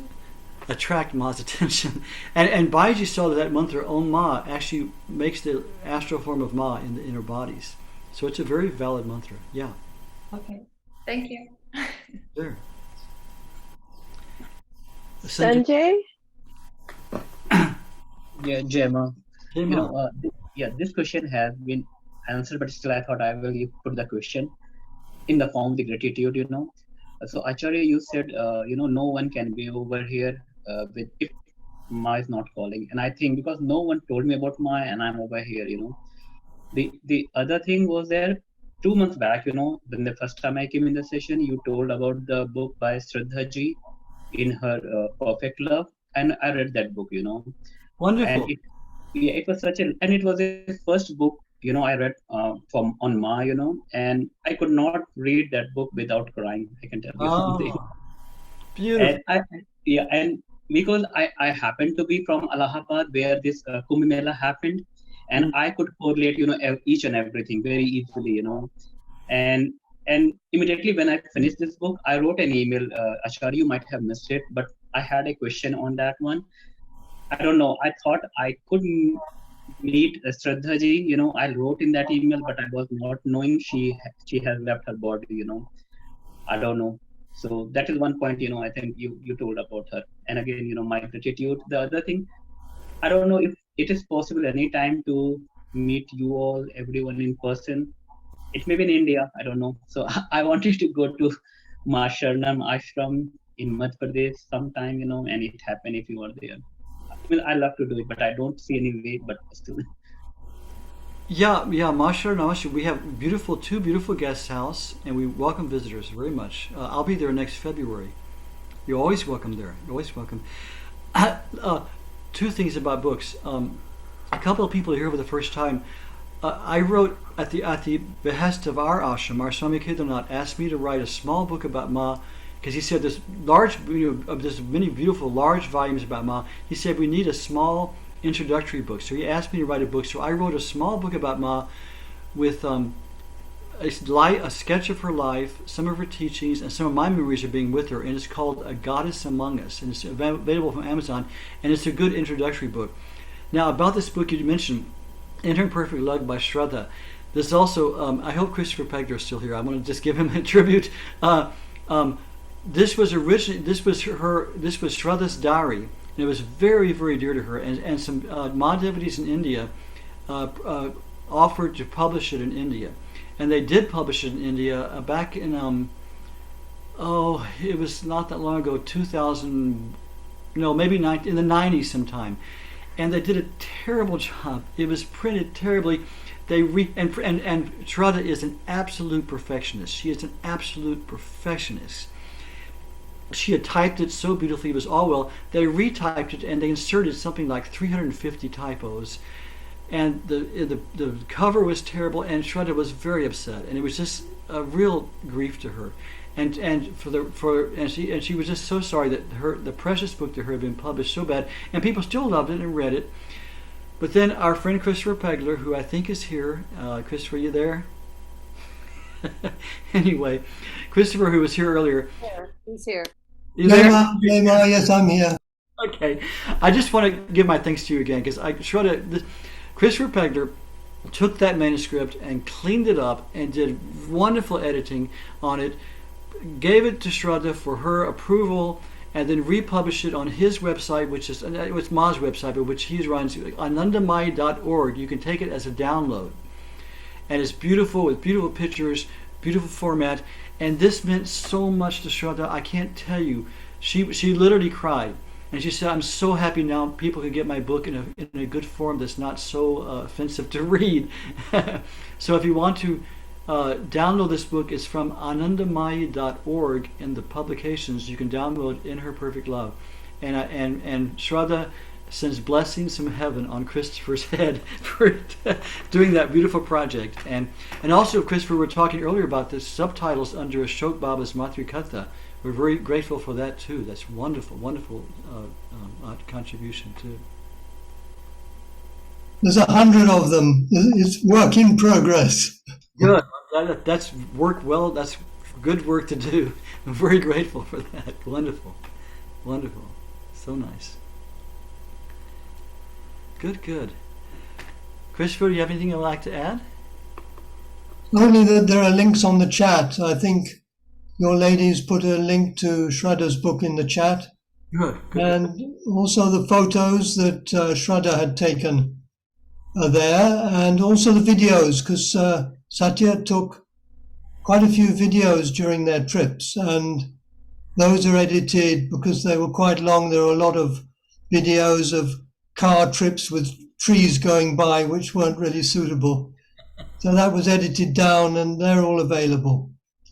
attract Ma's attention. And Baiji saw that mantra Om Ma actually makes the astral form of Ma in the inner bodies. So it's a very valid mantra. Yeah. Okay, thank you. Sure. Sanjay? Yeah, Gemma. You Gemma. know, yeah, this question has been answered, but still I thought I will put the question in the form of the gratitude, you know. So Acharya, you said, no one can be over here with if Ma is not calling. And I think because no one told me about Ma and I'm over here, you know. The other thing was there 2 months back, you know, when the first time I came in the session, you told about the book by Shraddha Ji in her Perfect Love. And I read that book, you know. Wonderful. And it was and it was a first book, you know, I read from on Ma, you know, and I could not read that book without crying. I can tell you something. Beautiful. And because I happened to be from Allahabad where this Kumbh Mela happened, and I could correlate, you know, each and everything very easily, you know, and immediately when I finished this book, I wrote an email. Acharya, you might have missed it, but I had a question on that one. I don't know. I thought I could meet Shraddha Ji. You know, I wrote in that email, but I was not knowing she has left her body. You know, I don't know. So that is one point. You know, I think you told about her. And again, you know, my gratitude. The other thing, I don't know if it is possible anytime to meet you all, everyone in person. It may be in India. I don't know. So I wanted to go to Masharnam Ashram in Madhya Pradesh sometime. You know, and it happened if you are there. I mean, I love to do it, but I don't see any way, but still. Yeah, Mashar Namash, we have two beautiful guest house, and we welcome visitors very much. I'll be there next February. You're always welcome there. You're always welcome. Two things about books. A couple of people are here for the first time. I wrote at the behest of our ashram. Our Swami Kedarnath asked me to write a small book about Ma, because he said there's many beautiful large volumes about Ma. He said we need a small introductory book. So he asked me to write a book. So I wrote a small book about Ma with a sketch of her life, some of her teachings, and some of my memories of being with her. And it's called A Goddess Among Us. And it's available from Amazon. And it's a good introductory book. Now, about this book you mentioned, Entering Perfect Love by Shraddha. There's also, I hope Christopher Pegler is still here. I want to just give him a tribute. This was Shraddha's diary, and it was very, very dear to her. And some Ma devotees in India offered to publish it in India, and they did publish it in India back in it was not that long ago, 2000, no, maybe in the 90s sometime, and they did a terrible job. It was printed terribly. And Shraddha is an absolute perfectionist. She is an absolute perfectionist. She had typed it so beautifully, it was all well. They retyped it and they inserted something like 350 typos. And the cover was terrible, and Shraddha was very upset. And it was just a real grief to her. And she was just so sorry that the precious book to her had been published so bad, and people still loved it and read it. But then our friend Christopher Pegler, who I think is here, Christopher, you there? Anyway, Christopher, who was here earlier. Here, he's here. You there? Yes, I'm here. Okay, I just want to give my thanks to you again, because Christopher Pegler took that manuscript and cleaned it up and did wonderful editing on it, gave it to Shraddha for her approval, and then republished it on his website, which is it's Ma's website, but which he runs, Anandamayi.org. You can take it as a download, and it's beautiful with beautiful pictures, beautiful format. And this meant so much to Shraddha. I can't tell you. She literally cried, and she said, "I'm so happy now people can get my book in a good form that's not so offensive to read." So if you want to download this book, it's from Anandamayi.org in the publications. You can download In Her Perfect Love, and Shraddha sends blessings from heaven on Christopher's head for doing that beautiful project. And also, Christopher, we were talking earlier about the subtitles under Ashok Baba's Matrikatha. We're very grateful for that too. That's wonderful, wonderful contribution too. There's 100 of them. It's work in progress. Good. That's worked well. That's good work to do. I'm very grateful for that. Wonderful. Wonderful. So nice. Good, good. Christopher, do you have anything you'd like to add? Only that there are links on the chat. I think your ladies put a link to Shraddha's book in the chat. Good. And also the photos that Shraddha had taken are there, and also the videos, because Satya took quite a few videos during their trips, and those are edited because they were quite long. There are a lot of videos of car trips with trees going by, which weren't really suitable. So that was edited down, and they're all available.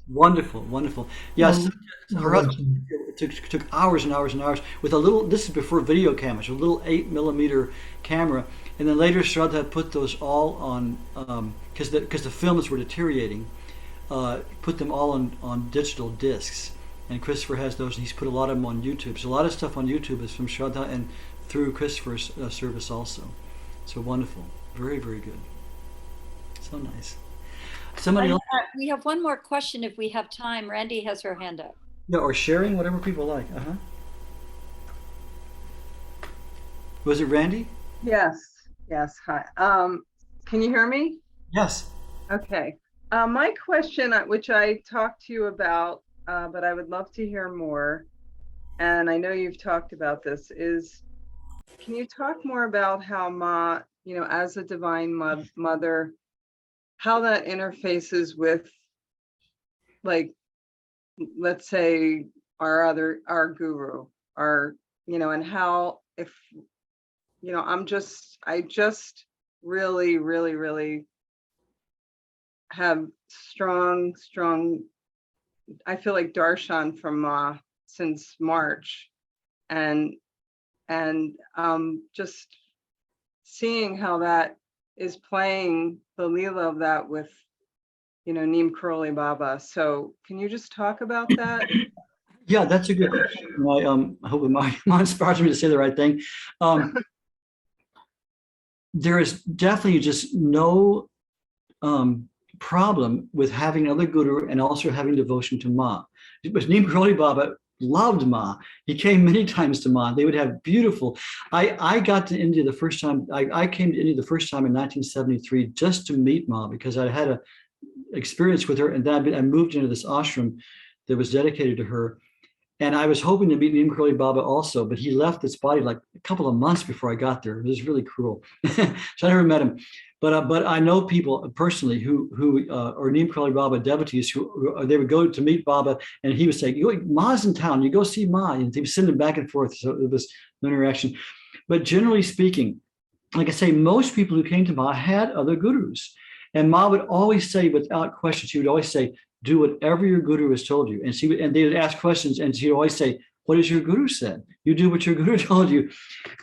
Wonderful, wonderful. Yes, her husband took hours and hours and hours with a little. This is before video cameras, a little 8mm camera, and then later Shraddha put those all on because the films were deteriorating. Put them all on digital discs, and Christopher has those, and he's put a lot of them on YouTube. So a lot of stuff on YouTube is from Shraddha and through Christopher's service also. So wonderful, very, very good. So nice. Somebody else? We have one more question if we have time. Randy has her hand up. Yeah, or sharing, whatever people like. Was it Randy? Yes, yes. Hi. Can you hear me? Yes. Okay. My question, which I talked to you about, but I would love to hear more, and I know you've talked about this, is can you talk more about how Ma, as a divine mother, how that interfaces with, like, let's say our guru, and how, if, I just really, really, really have strong, I feel like darshan from Ma since March, and just seeing how that is playing the Leela of that with, Neem Karoli Baba. So can you just talk about that? Yeah, that's a good question. I hope my inspires me to say the right thing. There is definitely just no problem with having another guru and also having devotion to Ma. But Neem Karoli Baba loved Ma. He came many times to Ma. They would have beautiful. I got to India the first time. I came to India the first time in 1973 just to meet Ma, because I had a experience with her, and then I moved into this ashram that was dedicated to her. And I was hoping to meet Neem Karoli Baba also, but he left this body like a couple of months before I got there. It was really cruel. So I never met him. But I know people personally who are Neem Karoli Baba devotees who they would go to meet Baba, and he would say, "Ma's in town. You go see Ma." And he would send him back and forth. So it was no interaction. But generally speaking, like I say, most people who came to Ma had other gurus, and Ma would always say, without question, she would always say, "Do whatever your guru has told you." And they would ask questions, and she'd always say, "What has your guru said? You do what your guru told you."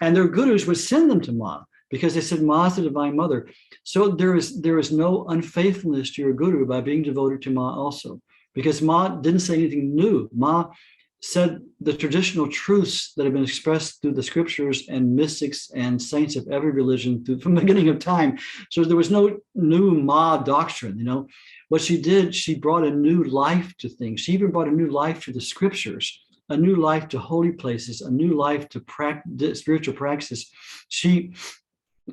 And their gurus would send them to Ma, because they said Ma is the divine mother. So there is no unfaithfulness to your guru by being devoted to Ma also, because Ma didn't say anything new. Ma said the traditional truths that have been expressed through the scriptures and mystics and saints of every religion from the beginning of time. So there was no new Ma doctrine. What she did, she brought a new life to things. She even brought a new life to the scriptures, a new life to holy places, a new life to spiritual practices.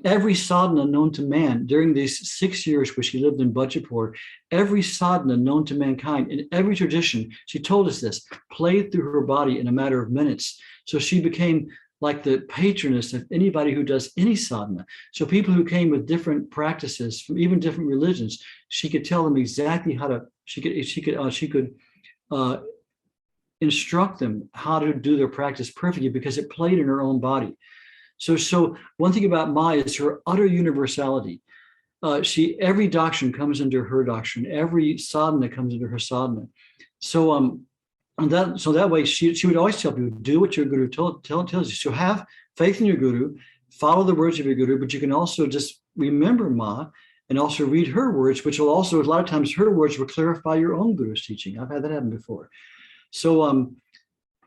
Every sadhana known to man during these 6 years which she lived in Bajapur, every sadhana known to mankind in every tradition, she told us this, played through her body in a matter of minutes. So she became like the patroness of anybody who does any sadhana. So people who came with different practices from even different religions, she could tell them exactly how to, she could instruct them how to do their practice perfectly, because it played in her own body. So one thing about Ma is her utter universality. Every doctrine comes under her doctrine. Every sadhana comes under her sadhana. So that way she would always tell people, do what your guru tells you. So have faith in your guru, follow the words of your guru, but you can also just remember Ma and also read her words, which will also, a lot of times her words will clarify your own guru's teaching. I've had that happen before. So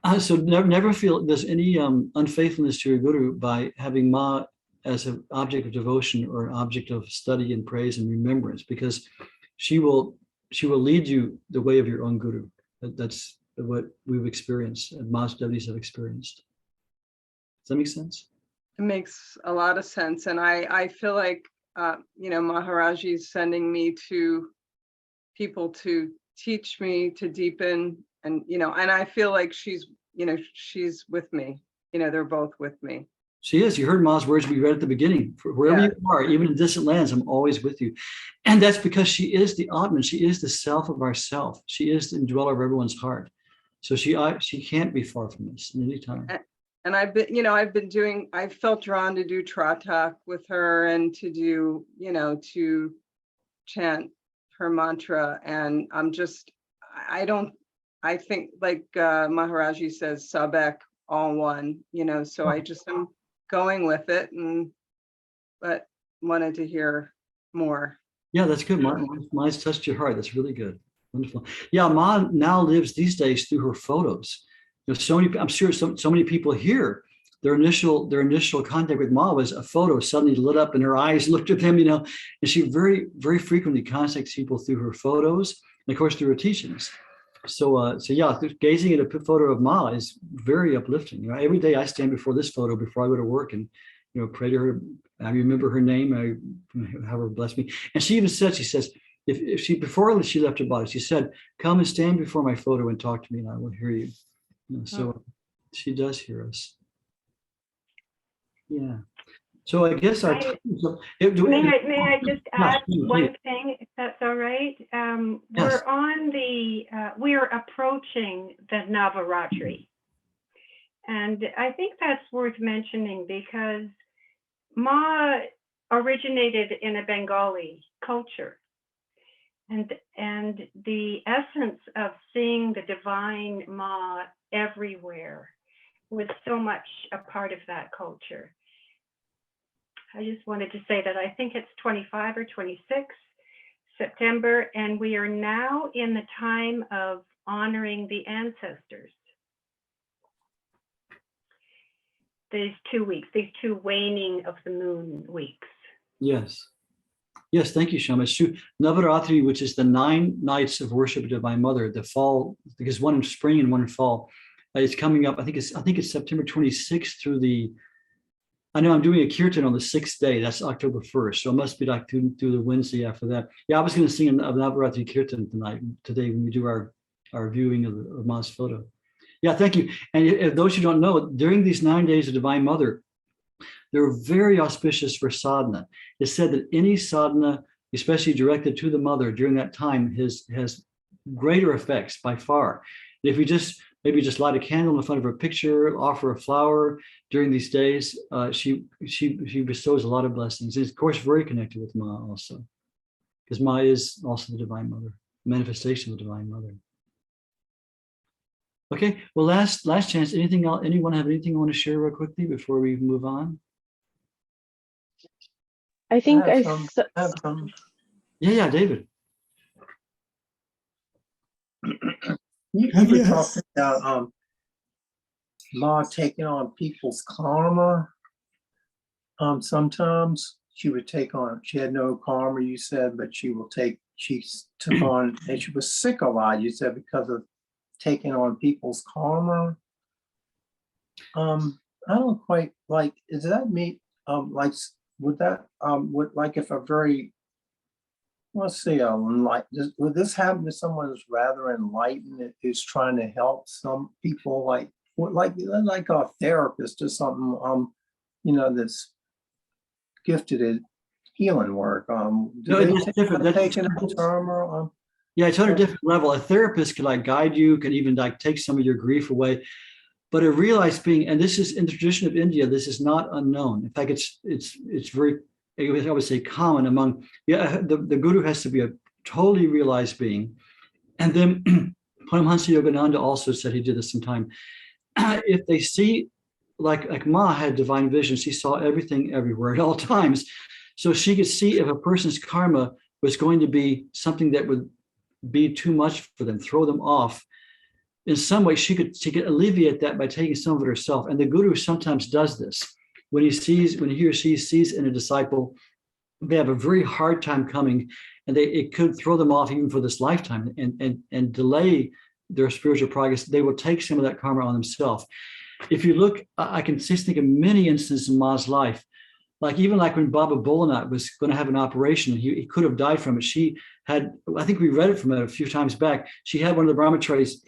never feel there's any unfaithfulness to your guru by having Ma as an object of devotion or an object of study and praise and remembrance, because she will she will lead you the way of your own guru. That's what we've experienced and Ma's devotees have experienced. Does that make sense? It makes a lot of sense. And I feel like, Maharaji is sending me to people to teach me, to deepen, and, and I feel like she's with me. They're both with me. She is. You heard Ma's words we read at the beginning. For wherever you are, even in distant lands, I'm always with you. And that's because she is the Atman. She is the self of ourself. She is the indweller of everyone's heart. So she can't be far from us at any time. And I felt drawn to do Tratak with her and to do, to chant her mantra. And I think like Maharaji says, Sabek, all one, so I just am going with it, but wanted to hear more. Yeah, that's good. Ma's touched your heart. That's really good. Wonderful. Yeah, Ma now lives these days through her photos. I'm sure so many people here, their initial contact with Ma was a photo suddenly lit up and her eyes looked at them, and she very, very frequently contacts people through her photos and of course through her teachings. So yeah, gazing at a photo of Ma is very uplifting. Every day I stand before this photo before I go to work and pray to her. I remember her name. I have her bless me. And she even said, she says, if she before she left her body, she said, "Come and stand before my photo and talk to me, and I will hear you." So she does hear us. Yeah. So I guess our time. May I just add one thing, if that's all right? We're approaching the Navaratri. And I think that's worth mentioning because Ma originated in a Bengali culture. And the essence of seeing the divine Ma everywhere was so much a part of that culture. I just wanted to say that I think it's 25 or 26 September, and we are now in the time of honoring the ancestors. These 2 weeks, these two waning of the moon weeks. Yes. Yes, thank you, Shama. It's true. Navaratri, which is the 9 nights of worship of Divine Mother, the fall, because one in spring and one in fall, is coming up. I think it's September 26th through I know I'm doing a kirtan on the 6th day. That's October 1st. So it must be like through the Wednesday after that. Yeah, I was going to sing a Navaratri kirtan today when we do our viewing of Ma's photo. Yeah, thank you. And if those who don't know, during these 9 days of Divine Mother, they're very auspicious for sadhana. It's said that any sadhana, especially directed to the mother during that time, has greater effects by far. If you maybe just light a candle in front of her picture, offer a flower during these days, she bestows a lot of blessings. And it's of course very connected with Ma also, because Ma is also the Divine Mother, manifestation of the Divine Mother. Okay, well, last chance. Anything else? Anyone have anything you want to share real quickly before we move on? I think I have some. Yeah, David. You were talking about Ma taking on people's karma. Sometimes she would take on. She had no karma, you said, but she took on, and she was sick a lot. You said because of taking on people's karma. I don't quite like. Does that mean like? Would that would like if a very, let's say would this happen to someone who's rather enlightened, who's trying to help some people, like a therapist or something, that's gifted at healing work? It's different. Yeah, it's on a different level. A therapist can guide you, can even take some of your grief away. But a realized being, and this is in the tradition of India, this is not unknown. In fact, it's very, I would say, common among, the guru has to be a totally realized being. And then Paramahansa Yogananda also said he did this sometime. If they see, like Ma had divine vision, she saw everything everywhere at all times. So she could see if a person's karma was going to be something that would be too much for them, throw them off. In some way, she could alleviate that by taking some of it herself. And the guru sometimes does this when he or she sees in a disciple they have a very hard time coming, and it could throw them off even for this lifetime and delay their spiritual progress. They will take some of that karma on themselves. If you look, I can just think of many instances in Ma's life, like even like when Baba Bolanat was going to have an operation, he could have died from it. She had, I think we read it from it a few times back. She had one of the brahmacharis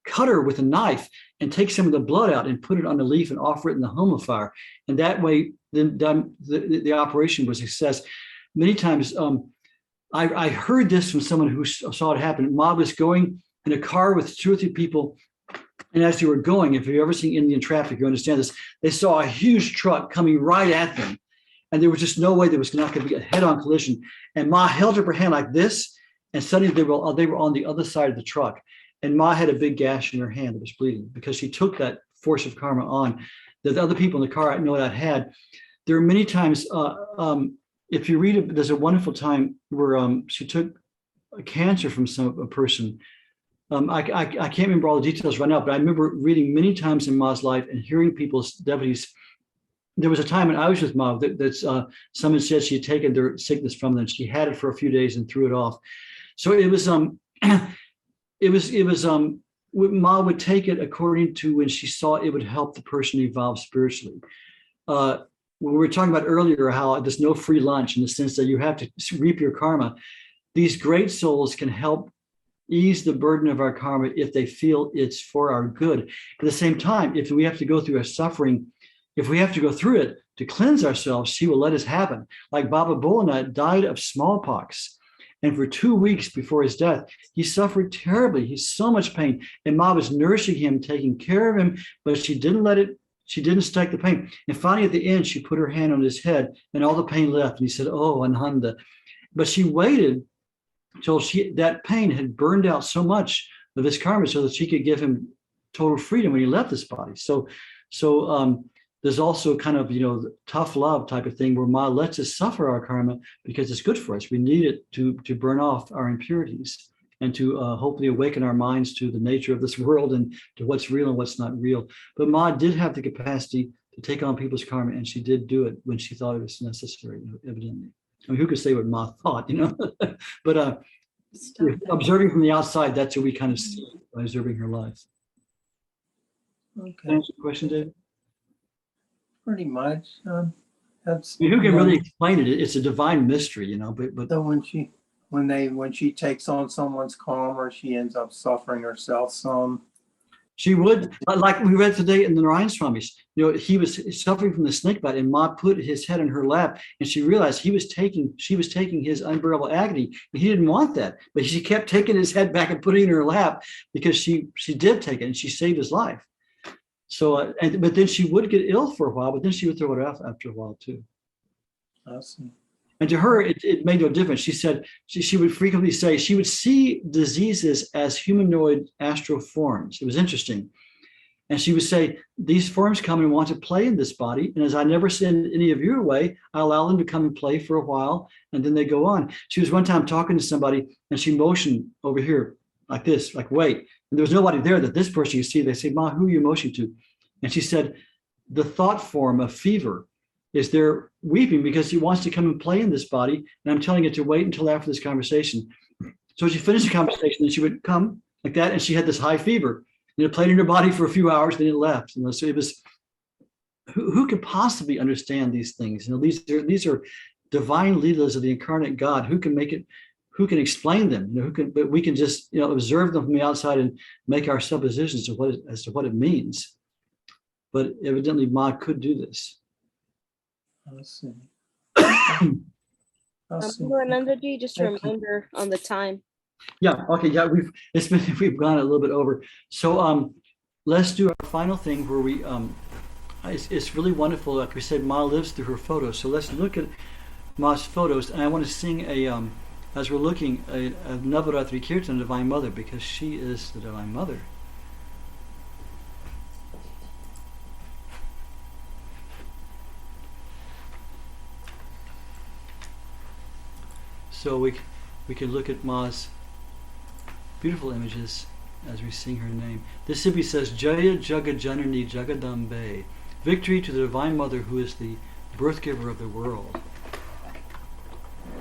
cut her with a knife and take some of the blood out and put it on the leaf and offer it in the homa fire. And that way, then the operation was a success. Many times, I heard this from someone who saw it happen. Ma was going in a car with 2 or 3 people. And as they were going, if you've ever seen Indian traffic, you understand this, they saw a huge truck coming right at them. And there was just no way there was not going to be a head-on collision. And Ma held up her hand like this, and suddenly they were on the other side of the truck. And Ma had a big gash in her hand that was bleeding because she took that force of karma on that the other people in the car I know that had. There are many times, if you read it, there's a wonderful time where she took cancer from a person. I can't remember all the details right now, but I remember reading many times in Ma's life and hearing people's devotees. There was a time when I was with Ma that someone said she had taken their sickness from them. She had it for a few days and threw it off. So it was Ma would take it according to when she saw it would help the person evolve spiritually. When we were talking about earlier how there's no free lunch in the sense that you have to reap your karma. These great souls can help ease the burden of our karma if they feel it's for our good. At the same time, if we have to go through a suffering, if we have to go through it to cleanse ourselves, she will let us happen. Like Baba Bolanat died of smallpox. And for 2 weeks before his death, he suffered terribly. He's so much pain. And Ma was nourishing him, taking care of him, but she didn't stake the pain. And finally at the end, she put her hand on his head and all the pain left. And he said, "Oh, Ananda." But she waited till that pain had burned out so much of his karma so that she could give him total freedom when he left this body. So there's also kind of, tough love type of thing where Ma lets us suffer our karma because it's good for us. We need it to burn off our impurities and to hopefully awaken our minds to the nature of this world and to what's real and what's not real. But Ma did have the capacity to take on people's karma, and she did do it when she thought it was necessary, evidently. I mean, who could say what Ma thought, But observing from the outside, that's what we kind of see by observing her life. Okay. Can I answer the question, David? Pretty much. That's I mean, who can really explain it? It's a divine mystery, But so when she takes on someone's karma, she ends up suffering herself some. She would, like we read today in the Narayan Swami's, he was suffering from the snake bite, and Ma put his head in her lap, and she realized she was taking his unbearable agony, and he didn't want that, but she kept taking his head back and putting it in her lap because she did take it, and she saved his life. So, but then she would get ill for a while, but then she would throw it off after a while too. Awesome. And to her, it made no difference. She said she would frequently say she would see diseases as humanoid astral forms. It was interesting. And she would say, these forms come and want to play in this body. And as I never send any of you away, I allow them to come and play for a while, and then they go on. She was one time talking to somebody, and she motioned over here like this, like, wait. And there was nobody there that this person you see. They say, "Ma, who are you motioning to?" And she said, the thought form of fever is there weeping because he wants to come and play in this body. And I'm telling it to wait until after this conversation. So she finished the conversation and she would come like that. And she had this high fever and it played in her body for a few hours, then it left. So it was, who could possibly understand these things? These are divine leelas of the incarnate God. Who can make it, who can explain them? But we can just, observe them from the outside and make our suppositions as to what it means. But evidently Ma could do this. I see. Anandaji, just a reminder on the time. Yeah. Okay. Yeah. We've gone a little bit over. So let's do our final thing where we it's really wonderful. Like we said, Ma lives through her photos. So let's look at Ma's photos, and I want to sing as we're looking a Navaratri Kirtan, Divine Mother, because she is the Divine Mother. So we can look at Ma's beautiful images as we sing her name. This simply says, Jaya Jagat Janani Jagadambe. Victory to the Divine Mother who is the birth giver of the world.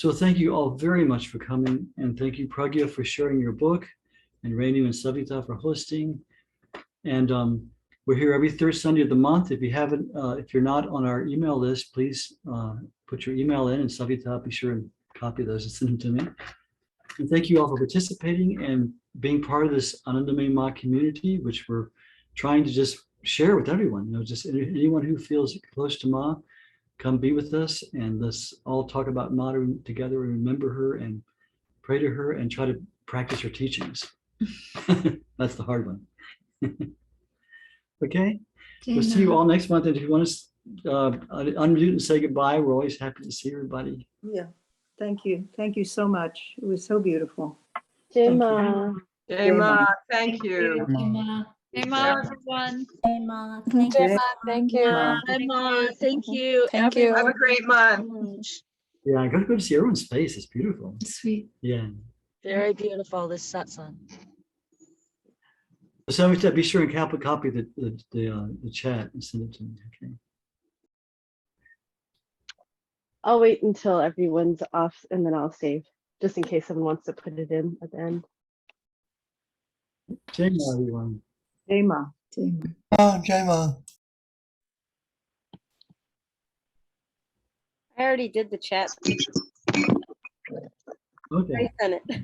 So thank you all very much for coming, and thank you, Pragya, for sharing your book, and Renu and Savita for hosting. And we're here every third Sunday of the month. If you haven't, if you're not on our email list, please put your email in, and Savita, be sure and copy those and send them to me. And thank you all for participating and being part of this Anandamayi Ma community, which we're trying to just share with everyone. You know, just anyone who feels close to Ma, come be with us, and let's all talk about Ma together and remember her and pray to her and try to practice her teachings. That's the hard one. Okay, we'll see you all next month. And if you want to unmute and say goodbye, we're always happy to see everybody. Yeah, thank you. Thank you so much. It was so beautiful. Jai Ma. Jai Ma, thank you. Hey, Ma, everyone. Hey, Ma. Thank you. Thank you. Bye, Ma. Thank you. Thank you. Have a great month. Yeah, good to see everyone's face. It's beautiful. Sweet. Yeah. Very beautiful, this satsang. So be sure and copy the chat and send it to me. Okay. I'll wait until everyone's off and then I'll save, just in case someone wants to put it in at the end. Jai Ma, everyone. Jai Ma. Jai Ma. Jai Ma. I already did the chat. Okay. I sent it.